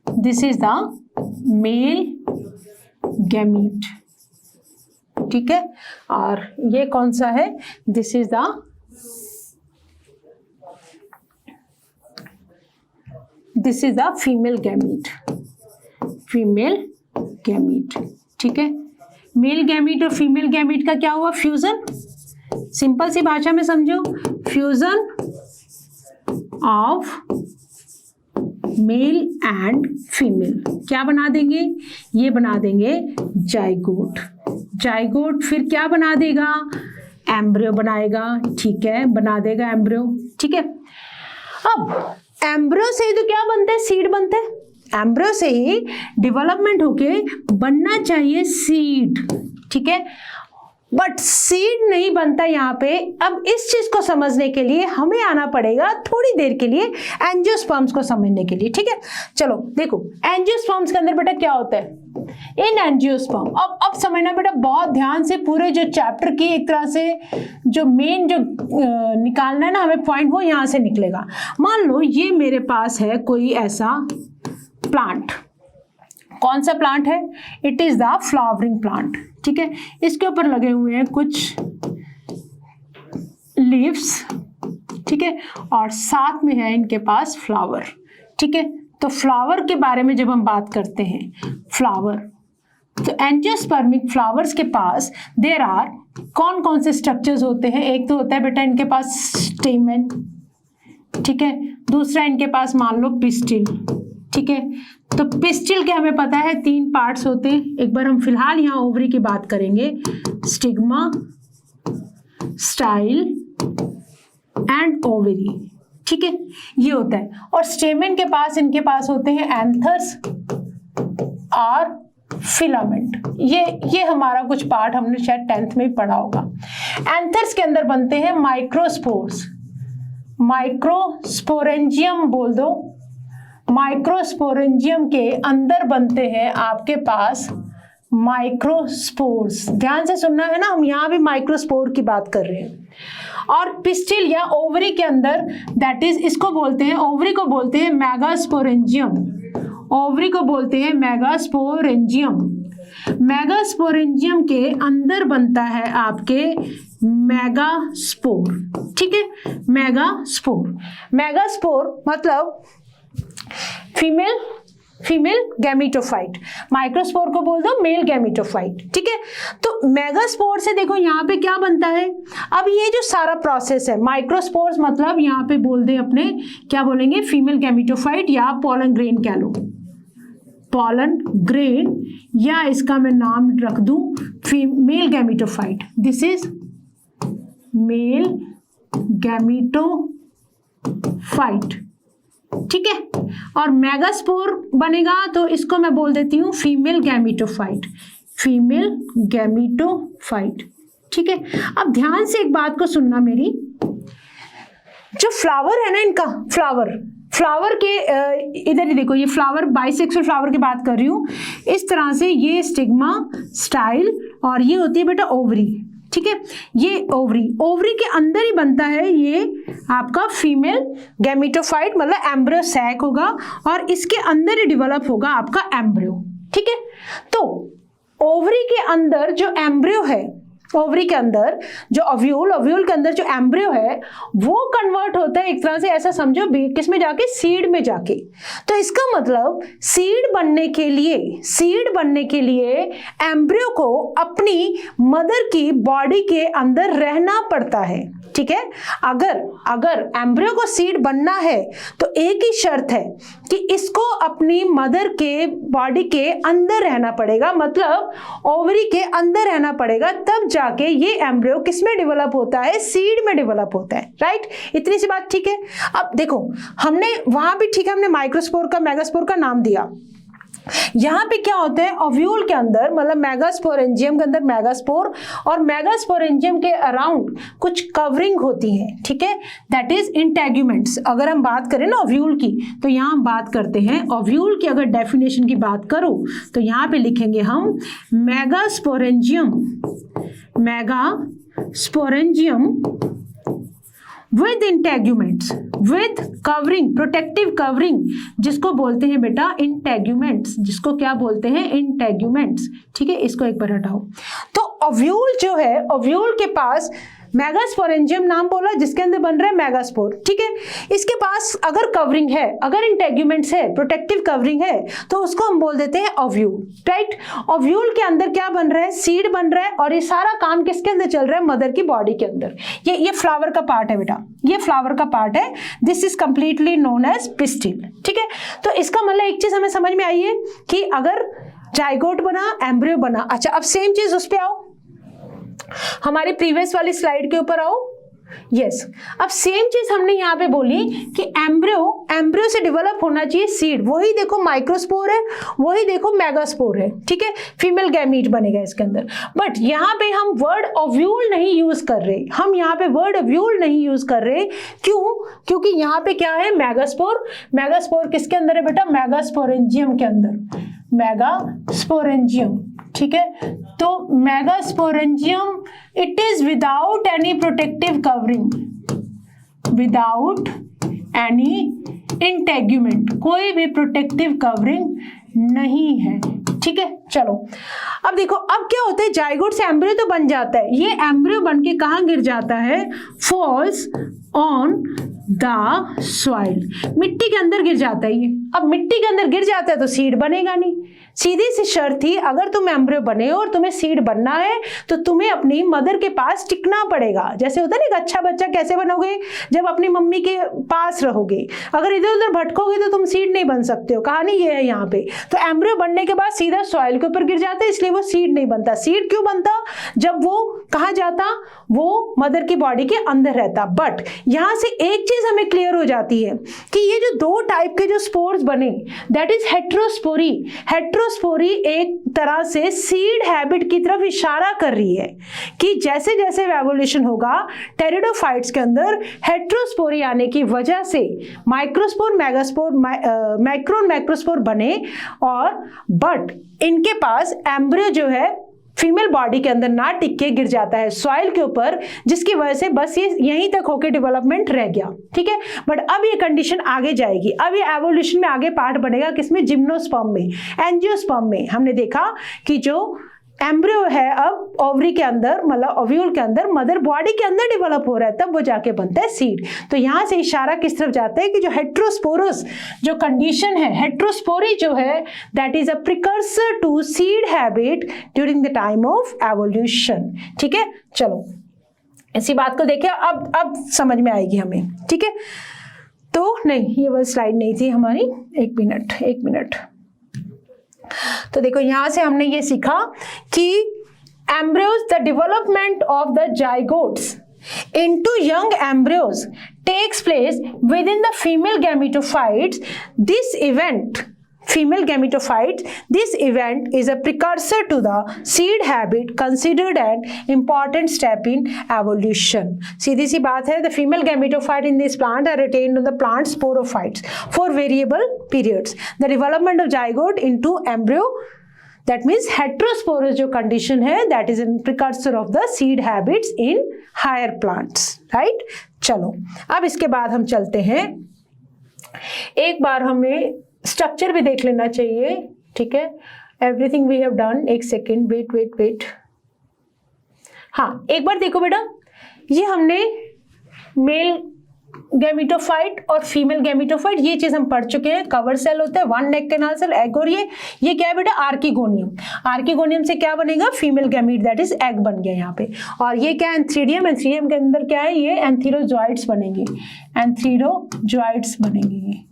this is the male gamete, ठीक है। और ये कौन सा है, this is the female gamete, female gamete, ठीक है। मेल गैमीट और फीमेल गैमीट का क्या हुआ, फ्यूजन। सिंपल सी भाषा में समझो, fusion of male and female क्या बना देंगे, ये बना देंगे जाइगोट। जाइगोट फिर क्या बना देगा, एम्ब्रियो बनाएगा, ठीक है, बना देगा एम्ब्रियो, ठीक है। अब एम्ब्रियो से ही तो क्या बनते हैं, सीड बनते हैं। एम्ब्रियो से ही डेवलपमेंट होके बनना चाहिए सीड, ठीक है, बट सीड नहीं बनता यहाँ पे। अब इस चीज को समझने के लिए हमें आना पड़ेगा थोड़ी देर के लिए एंजियोस्पर्म्स को समझने के लिए, ठीक है। चलो देखो एंजियोस्पर्म्स के अंदर बेटा क्या होता है, इन एंजियोस्पर्म, अब समझना बेटा बहुत ध्यान से, पूरे जो चैप्टर की एक तरह से जो मेन जो निकालना है ना हमें पॉइंट, वो यहाँ से निकलेगा। मान लो ये मेरे पास है कोई ऐसा प्लांट, कौन सा प्लांट है, it is the flowering plant, ठीक है। इसके ऊपर लगे हुए हैं कुछ लीव्स, ठीक है, और साथ में है इनके पास फ्लावर, ठीक है। तो फ्लावर के बारे में जब हम बात करते हैं, फ्लावर, तो एंजियोस्पर्मिक फ्लावर्स के पास देयर आर कौन कौन से स्ट्रक्चर्स होते हैं, एक तो होता है बेटा इनके पास स्टेमन, ठीक है, दूसरा इनके पास मान लो पिस्टिल, ठीक है। तो पिस्टिल के हमें पता है 3 पार्ट्स होते हैं, एक बार हम फिलहाल यहाँ ओवरी की बात करेंगे, स्टिग्मा, स्टाइल एंड ओवरी, ठीक है, ये होता है। और स्टेमन के पास इनके पास होते हैं एंथर्स और फिलामेंट, ये हमारा कुछ पार्ट हमने शायद 10th में पढ़ा होगा। एंथर्स के अंदर बनते हैं माइक्रोस्पोर्स, माइक्रोस्पोरेंजियम बोल दो, माइक्रोस्पोरेंजियम के अंदर बनते हैं आपके पास माइक्रोस्पोर्स। ध्यान से सुनना है ना, हम यहाँ भी माइक्रोस्पोर की बात कर रहे हैं। और पिस्टिल या ओवरी के अंदर, दैट इज इसको बोलते हैं, ओवरी को बोलते हैं मेगास्पोरेंजियम, ओवरी को बोलते हैं मेगास्पोरेंजियम। मेगास्पोरेंजियम के अंदर बनता है आपके मेगास्पोर, ठीक है, मेगास्पोर। मेगास्पोर मतलब फीमेल गैमीटोफाइट, माइक्रोस्पोर को बोल दो मेल गैमीटोफाइट, ठीक है। तो मेगास्पोर से देखो यहाँ पे क्या बनता है, अब ये जो सारा प्रोसेस है, माइक्रोस्पोर्स मतलब यहाँ पे बोल दे अपने, क्या बोलेंगे, फीमेल गैमीटोफाइट या पोलन ग्रेन कह लो, पोलन ग्रेन, या इसका मैं नाम रख दूं female gametophyte, this is mail gametophyte, ठीक है। और मेगास्पोर बनेगा तो इसको मैं बोल देती हूँ फीमेल गैमीटोफाइट, फीमेल गैमीटोफाइट, ठीक है। अब ध्यान से एक बात को सुनना मेरी, जो फ्लावर है ना इनका, फ्लावर के इधर ही देखो, ये फ्लावर बाइसेक्सुअल फ्लावर की बात कर रही हूँ, इस तरह से ये स्टिग्मा, स्टाइल, और ये होती है बेटा ओवरी, ठीक है। ये ओवरी के अंदर ही बनता है ये आपका फीमेल गैमीटोफाइट, मतलब एम्ब्रियो सैक होगा और इसके अंदर ही डेवलप होगा आपका एम्ब्रियो, ठीक है। तो ओवरी के अंदर जो एम्ब्रियो है, ओवरी के अंदर जो ओव्यूल के अंदर जो एम्ब्रियो है वो कन्वर्ट होता है एक तरह से, ऐसा समझो किस में जाके, सीड में जाके। तो इसका मतलब सीड बनने के लिए एम्ब्रियो को अपनी मदर की बॉडी के अंदर रहना पड़ता है, ठीक है। अगर एम्ब्रियो को सीड बनना है तो एक ही शर्त है कि इसको अपनी मदर के बॉडी के अंदर रहना पड़ेगा, मतलब ओवरी के अंदर रहना पड़ेगा, तब जाके ये एम्ब्रियो किस में डेवलप होता है, सीड में डेवलप होता है, राइट। इतनी सी बात ठीक है। अब देखो हमने वहां भी ठीक है, हमने माइक्रोस्पोर का, मेगास्पोर का नाम दिया, यहाँ पे क्या होता है, ओव्यूल के अंदर मतलब मेगास्पोरेंजियम के अंदर मेगास्पोर और मेगास्पोरेंजियम के अराउंड कुछ कवरिंग होती है, ठीक है, दैट इज इंटेग्यूमेंट्स। अगर हम बात करें ना ओव्यूल की, तो यहाँ हम बात करते हैं ओव्यूल की। अगर डेफिनेशन की बात करूं तो यहाँ पे लिखेंगे हम megasporangium, megasporangium with integuments, with covering, protective covering, जिसको बोलते हैं बेटा इंटेग्यूमेंट्स, जिसको क्या बोलते हैं, इंटेग्यूमेंट्स, ठीक है। इसको एक बार हटाओ। तो ओव्यूल जो है, ओव्यूल के पास मेगास्पोरेंजियम नाम बोला जिसके अंदर बन रहा है मेगास्पोर, ठीक है। इसके पास अगर कवरिंग है, अगर इंटेग्यूमेंट्स है, प्रोटेक्टिव कवरिंग है, तो उसको हम बोल देते हैं ओव्यूल, राइट। ओव्यूल के अंदर क्या बन रहा है, सीड बन रहा है, और ये सारा काम किसके अंदर चल रहा है, मदर की बॉडी के अंदर। ये फ्लावर का पार्ट है बेटा, ये फ्लावर का पार्ट है, this is completely known as pistil, ठीक है। तो इसका मतलब एक चीज हमें समझ में आई है कि अगर जाइगोट बना, एम्ब्रियो बना। अच्छा, अब सेम चीज उस पे आओ, हमारी प्रीवियस वाली स्लाइड के ऊपर आओ। यस, अब सेम चीज हमने यहाँ पे बोली कि एम्ब्रियो से डेवलप होना चाहिए सीड। वही देखो माइक्रोस्पोर है, वही देखो मेगास्पोर है, ठीक है, फीमेल गैमीट बनेगा इसके अंदर। बट यहाँ पे हम वर्ड ओव्यूल नहीं यूज कर रहे, हम यहाँ पे वर्ड ओव्यूल नहीं यूज कर रहे। क्यों? क्योंकि यहाँ पे क्या है, मेगास्पोर। मेगास्पोर किसके अंदर है बेटा, मेगास्पोरेंजियम के अंदर, मेगास्पोरेंजियम, ठीक है। तो megasporangium it is without any protective covering, without any integument, कोई भी प्रोटेक्टिव कवरिंग नहीं है, ठीक है। चलो अब देखो, अब क्या होता है, जाइगोट से एम्ब्रियो तो बन जाता है, ये एम्ब्रियो बन के कहाँ गिर जाता है, फॉल्स ऑन द सॉइल, मिट्टी के अंदर गिर जाता है ये। अब मिट्टी के अंदर गिर जाता है तो सीड बनेगा नहीं। सीधी सी शर्त थी, अगर तुम एम्ब्रियो बने हो और तुम्हें सीड बनना है तो तुम्हें अपनी मदर के पास टिकना पड़ेगा। जैसे होता है ना, एक अच्छा बच्चा कैसे बनोगे, जब अपनी मम्मी के पास रहोगे। अगर इधर उधर भटकोगे तो तुम सीड नहीं बन सकते हो, कहानी ये है यहाँ पे। तो एम्ब्रियो बनने के बाद सीधा सॉइल के ऊपर गिर जाता है, इसलिए वो सीड नहीं बनता। सीड क्यों बनता, जब वो कहाँ जाता, वो मदर की बॉडी के अंदर रहता। बट यहाँ से एक चीज हमें क्लियर हो जाती है कि ये जो दो टाइप के जो स्पोर्स बने, दैट इज हेट्रोस्पोरी। हेट्रोस्पोरी एक तरह से सीड हैबिट की तरफ इशारा कर रही है कि जैसे जैसे एवोल्यूशन होगा टेरिडोफाइट्स के अंदर हेट्रोस्पोरी आने की वजह से माइक्रोस्पोर, मेगास्पोर, माइक्रोन, मैक्रोस्पोर बने। और बट इनके पास एम्ब्रियो जो है फीमेल बॉडी के अंदर ना टिक के गिर जाता है सॉइल के ऊपर, जिसकी वजह से बस ये यहीं तक होके डेवलपमेंट रह गया, ठीक है। बट अब ये कंडीशन आगे जाएगी, अब ये एवोल्यूशन में आगे पार्ट बनेगा किसमें, जिम्नोस्पर्म में, एंजियोस्पर्म में। हमने देखा कि जो एम्ब्रियो है अब ओवरी के अंदर, मतलब ओव्यूल के अंदर, मदर बॉडी के अंदर डेवलप हो रहा है, तब वो जाके बनता है सीड। तो यहां से इशारा किस तरफ जाता है कि जो हेट्रोस्पोरस जो कंडीशन है, हेट्रोस्पोरी जो है, that is a precursor to seed habit during the time of evolution, ठीक है। चलो इसी बात को देखिए, अब समझ में आएगी हमें, ठीक है। तो नहीं, ये वो स्लाइड नहीं थी हमारी, एक मिनट। तो देखो यहां से हमने ये सीखा कि embryos, the development of the zygotes into young embryos takes place within the female gametophytes. This event, female gametophytes, this event is a precursor to the seed habit, considered an important step in evolution. सीधी सी बात है, the female gametophyte in this plant are retained on the plant sporophytes for variable periods. The development of zygote into embryo, that means heterosporous जो condition है, that is a precursor of the seed habits in higher plants, right? चलो अब इसके बाद हम चलते हैं, एक बार हमें स्ट्रक्चर भी देख लेना चाहिए, ठीक है। एवरीथिंग वी हैव डन, एक सेकेंड, वेट। हाँ, एक बार देखो बेटा, ये हमने मेल गैमेटोफाइट और फीमेल गैमेटोफाइट, ये चीज हम पढ़ चुके हैं। कवर सेल होता है, वन नेक कैनाल सेल, एग, और ये क्या है बेटा, आर्किगोनियम। आर्किगोनियम से क्या बनेगा, female gamete, that is egg बन गया यहाँ पे। और ये क्या है, एंथीरियम। एंथीरियम के अंदर क्या है, ये एंथीरोजॉइड्स बनेंगे, एंथीरोजॉइड्स बनेंगे।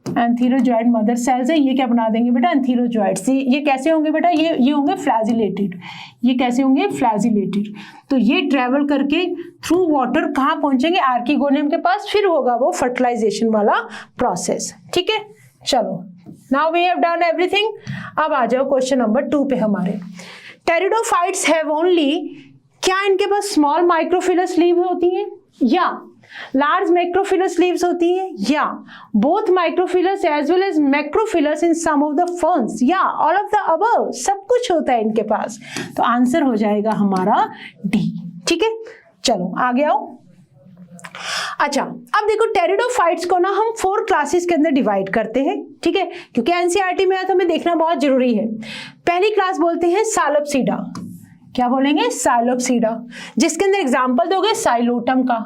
एंथीरोजॉइड मदर सेल्स है, ये क्या बना देंगे बेटा, एंथीरोजॉइड्स। ये कैसे होंगे बेटा, ये होंगे फ्लैजिलेटेड। ये कैसे होंगे, फ्लैजिलेटेड। तो ये ट्रेवल करके थ्रू वाटर कहाँ पहुंचेंगे, आर्किगोनियम के पास, फिर होगा वो फर्टिलाइजेशन वाला प्रोसेस, ठीक है। चलो now we have done everything. अब आ जाओ क्वेश्चन नंबर 2 पे हमारे। टेरिडोफाइट्स हैव ओनली, क्या इनके पास स्मॉल माइक्रोफिलस लीव होती हैं या लार्ज मैक्रोफिलस लीव्स होती हैं या both microphyllous as well as macrophyllous in some of the ferns या ऑल ऑफ द अबव, सब कुछ होता है इनके पास। तो आंसर हो जाएगा हमारा डी। ठीक है, चलो आगे आओ। अच्छा, अब देखो टेरिडोफाइट्स को ना हम 4 क्लासेस के अंदर डिवाइड करते हैं, ठीक है, क्योंकि एनसीईआरटी में तो हमें देखना बहुत जरूरी है। पहली क्लास बोलते हैं साइलोप्सीडा। क्या बोलेंगे? साइलोप्सीडा, जिसके अंदर एग्जांपल दोगे साइलोटम का।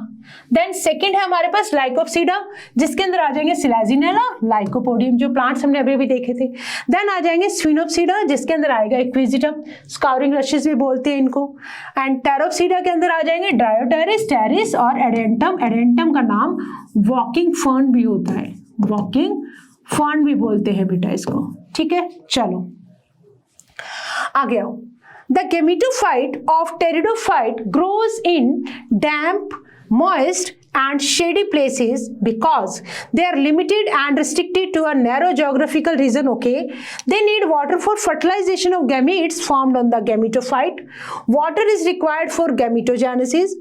देन सेकंड है हमारे पास लाइकोप्सीडा, जिसके अंदर आ जाएंगे सिलेजिनेला, लाइकोपोडियम, जो प्लांट्स हमने अभी भी देखे थे। देन आ जाएंगे स्फिनोप्सीडा, जिसके अंदर आएगा इक्विजिटम, स्काउरिंग रशेस भी बोलते हैं इनको। एंड टेरोप्सीडा के अंदर आ जाएंगे डायोटेरिस, टेरिस और एडेंटम। एडेंटम का नाम वॉकिंग फर्न भी होता है, वॉकिंग फर्न भी बोलते हैं बेटा इसको। ठीक है, चलो आगे आओ। The gametophyte of pteridophyte grows in damp, moist and shady places because they are limited and restricted to a narrow geographical region. Okay, they need water for fertilization of gametes formed on the gametophyte. Water is required for gametogenesis.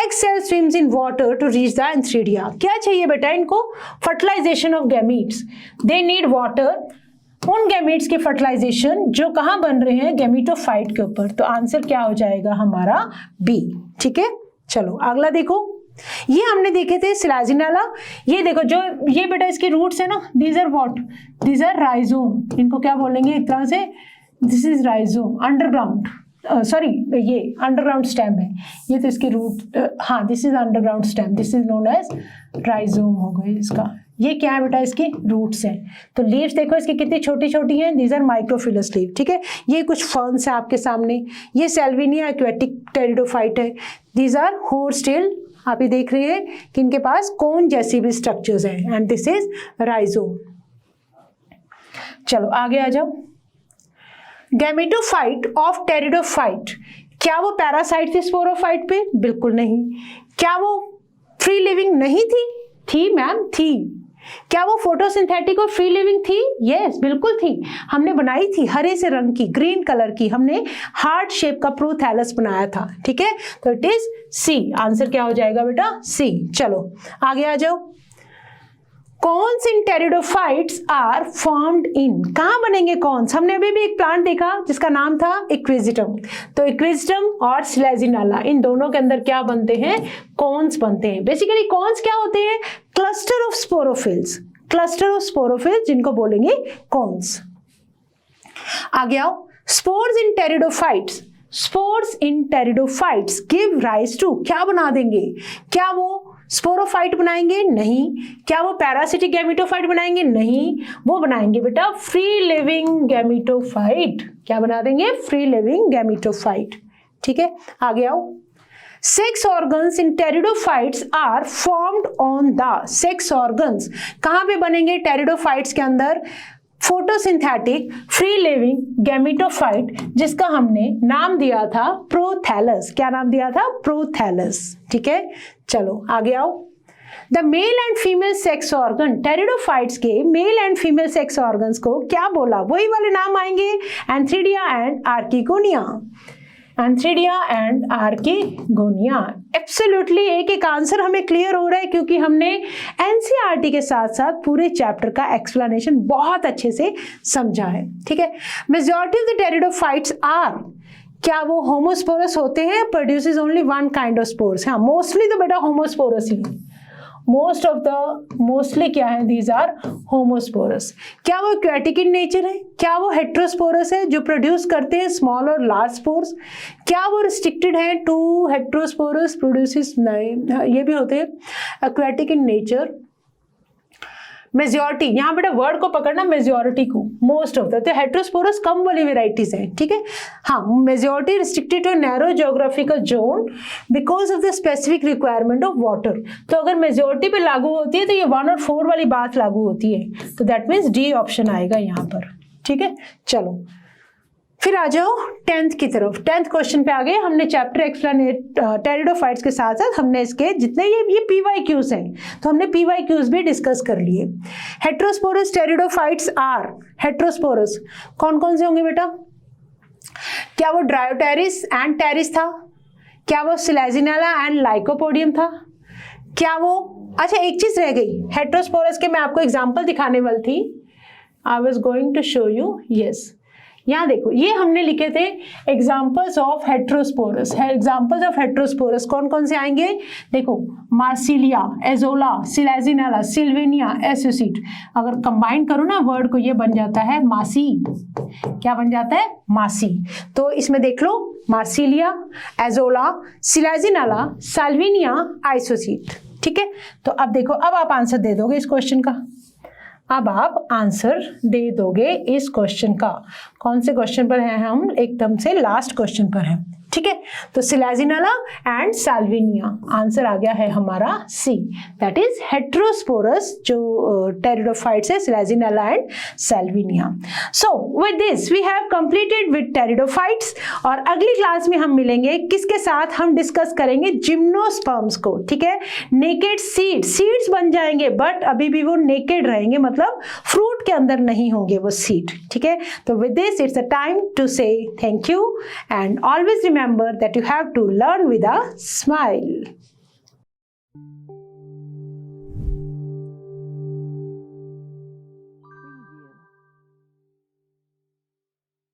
Egg cell swims in water to reach the antheridia. क्या चाहिए बेटा इनको? Fertilization of gametes. They need water. उन gametes के fertilisation जो कहाँ बन रहे हैं? गैमीटोफाइट के ऊपर। तो आंसर क्या हो जाएगा हमारा? बी। ठीक है, चलो अगला देखो। ये हमने देखे थे सिलेजिनेला। ये देखो, जो ये बेटा इसके रूट्स है ना, these are what? These are rhizome. इनको क्या बोलेंगे एक तरह से? This is rhizome, underground, sorry ये अंडरग्राउंड स्टेम है। ये तो इसके रूट, हाँ this is underground stem, this is known as rhizome हो गई इसका। ये क्या है बेटा? इसके रूट्स हैं। तो लीव्स देखो इसकी कितनी छोटी छोटी हैं, दीज आर माइक्रोफिलस लीव। ठीक है, ये कुछ फर्न्स है आपके सामने। ये सेल्विनिया एक्वेटिक टेरिडोफाइट है। दीज आर होर्सटेल, आप ये देख रहे हैं कि इनके पास कोन जैसी भी स्ट्रक्चर्स हैं। And this is rhizome. चलो आगे आ जाओ। गैमेटोफाइट ऑफ टेरिडोफाइट, क्या वो पैरासाइट थी स्पोरोफाइट पे? बिल्कुल नहीं। क्या वो फ्री लिविंग नहीं थी? थी मैम, थी। क्या वो फोटोसिंथेटिक और फ्री लिविंग थी? यस, बिल्कुल थी। हमने बनाई थी हरे से रंग की, ग्रीन कलर की, हमने हार्ट शेप का प्रोथैलस बनाया था। ठीक है, तो इट इज सी। आंसर क्या हो जाएगा बेटा? सी। चलो आगे आ जाओ। Cones in pteridophytes are formed in, कहाँ बनेंगे कॉन्स? हमने अभी भी एक प्लांट देखा जिसका नाम था इक्विजिटम। तो इक्विजिटम और सिलेजिनेला, इन दोनों के अंदर क्या बनते हैं? कॉन्स बनते हैं। बेसिकली कॉन्स क्या होते हैं? Cluster of sporophylls, cluster of sporophylls जिनको बोलेंगे कॉन्स। आगे आओ। Spores in pteridophytes, spores in pteridophytes give rise to, क्या बना देंगे? क्या वो स्पोरोफाइट बनाएंगे? नहीं। क्या वो पैरासिटिक गैमेटोफाइट बनाएंगे? नहीं। वो बनाएंगे बेटा फ्री लिविंग गैमेटोफाइट। क्या बना देंगे? Free living gametophyte. ठीक है, आगे आओ। Sex organs in pteridophytes are formed on the, sex organs कहाँ पे बनेंगे टेरिडोफाइट्स के अंदर? फोटोसिंथेटिक फ्री लिविंग गैमेटोफाइट, जिसका हमने नाम दिया था प्रोथैलस। क्या नाम दिया था? प्रोथैलस। ठीक है, चलो आगे आओ। The male and female sex organ, pteridophytes के male and female sex organs को क्या बोला? वही वाले नाम आएंगे, antheridia and archegonia. Antheridia and archegonia. Absolutely एक एक आंसर हमें क्लियर हो रहा है, क्योंकि हमने एनसीईआरटी के साथ साथ पूरे चैप्टर का एक्सप्लेनेशन बहुत अच्छे से समझा है। ठीक है, majority of the pteridophytes are, क्या वो होमोस्पोरस होते हैं? Produces only one kind of spores. हाँ, मोस्टली तो बेटा होमोस्पोरस ही, मोस्ट ऑफ द, मोस्टली क्या है? These are homosporous. क्या वो एक्वेटिक इन नेचर है? क्या वो हेट्रोस्पोरस है जो प्रोड्यूस करते हैं स्मॉल और लार्ज स्पोर्स? क्या वो रिस्ट्रिक्टेड है टू हेट्रोस्पोरस प्रोड्यूसेस? नहीं, ये भी होते हैं एक्वेटिक इन नेचर। मेजॉरिटी, यहाँ बेटा वर्ड को पकड़ना, मेजॉरिटी को, मोस्ट ऑफ द, तो हेट्रोस्पोरस कम वाली वेराइटीज हैं। ठीक है, हाँ, majority restricted to narrow geographical zone because of the specific requirement of water. तो अगर मेजॉरिटी पे लागू होती है तो ये 1 और 4 वाली बात लागू होती है। तो दैट मीन्स डी ऑप्शन आएगा यहाँ पर। ठीक है, चलो फिर आ जाओ 10th की तरफ। 10th क्वेश्चन पे आ गए। हमने चैप्टर एक्सप्लेनेट टेरिडोफाइट्स के साथ साथ हमने इसके जितने ये PYQs हैं तो हमने PYQs भी डिस्कस कर लिए। हेट्रोस्पोरस टेरिडोफाइट्स आर, हेट्रोस्पोरस कौन कौन से होंगे बेटा? क्या वो ड्रायोटेरिस एंड टेरिस था? क्या वो सिलेजिनेला एंड लाइकोपोडियम था? क्या वो, अच्छा एक चीज रह गई हेट्रोस्पोरस के, मैं आपको एग्जांपल दिखाने वाली थी। I was going to show you, yes यहाँ देखो ये हमने लिखे थे examples of heterosporous. Examples of heterosporous कौन कौन से आएंगे? देखो मार्सिलिया, एजोला, सिलेजिनेला, सिल्वेनिया, एसोसिट। अगर कंबाइन करो ना वर्ड को, ये बन जाता है मासी। क्या बन जाता है? मासी। तो इसमें देख लो मार्सिलिया, एजोला, सिलेजिनेला, साल्विनिया, आइसोसिट। ठीक है, तो अब देखो, अब आप आंसर दे दोगे इस क्वेश्चन का। अब आप आंसर दे दोगे इस क्वेश्चन का। कौन से क्वेश्चन पर हैं हम? एकदम से लास्ट क्वेश्चन पर हैं। ठीक है, तो सिलेजिनेला एंड साल्विनिया, आंसर आ गया है हमारा सी, दैट इज हेट्रोस्पोरस जो टेरिडोफाइट्स है, Selaginella and Salvinia. So with this we have completed with pteridophytes. और अगली क्लास में हम मिलेंगे किसके साथ? हम डिस्कस करेंगे जिम्नोस्पर्म्स को। ठीक है, नेकेड सीड्स बन जाएंगे बट अभी भी वो नेकेड रहेंगे, मतलब फ्रूट के अंदर नहीं होंगे वो सीड। ठीक है, तो with this it's a time to say thank you and always remember that you have to learn with a smile.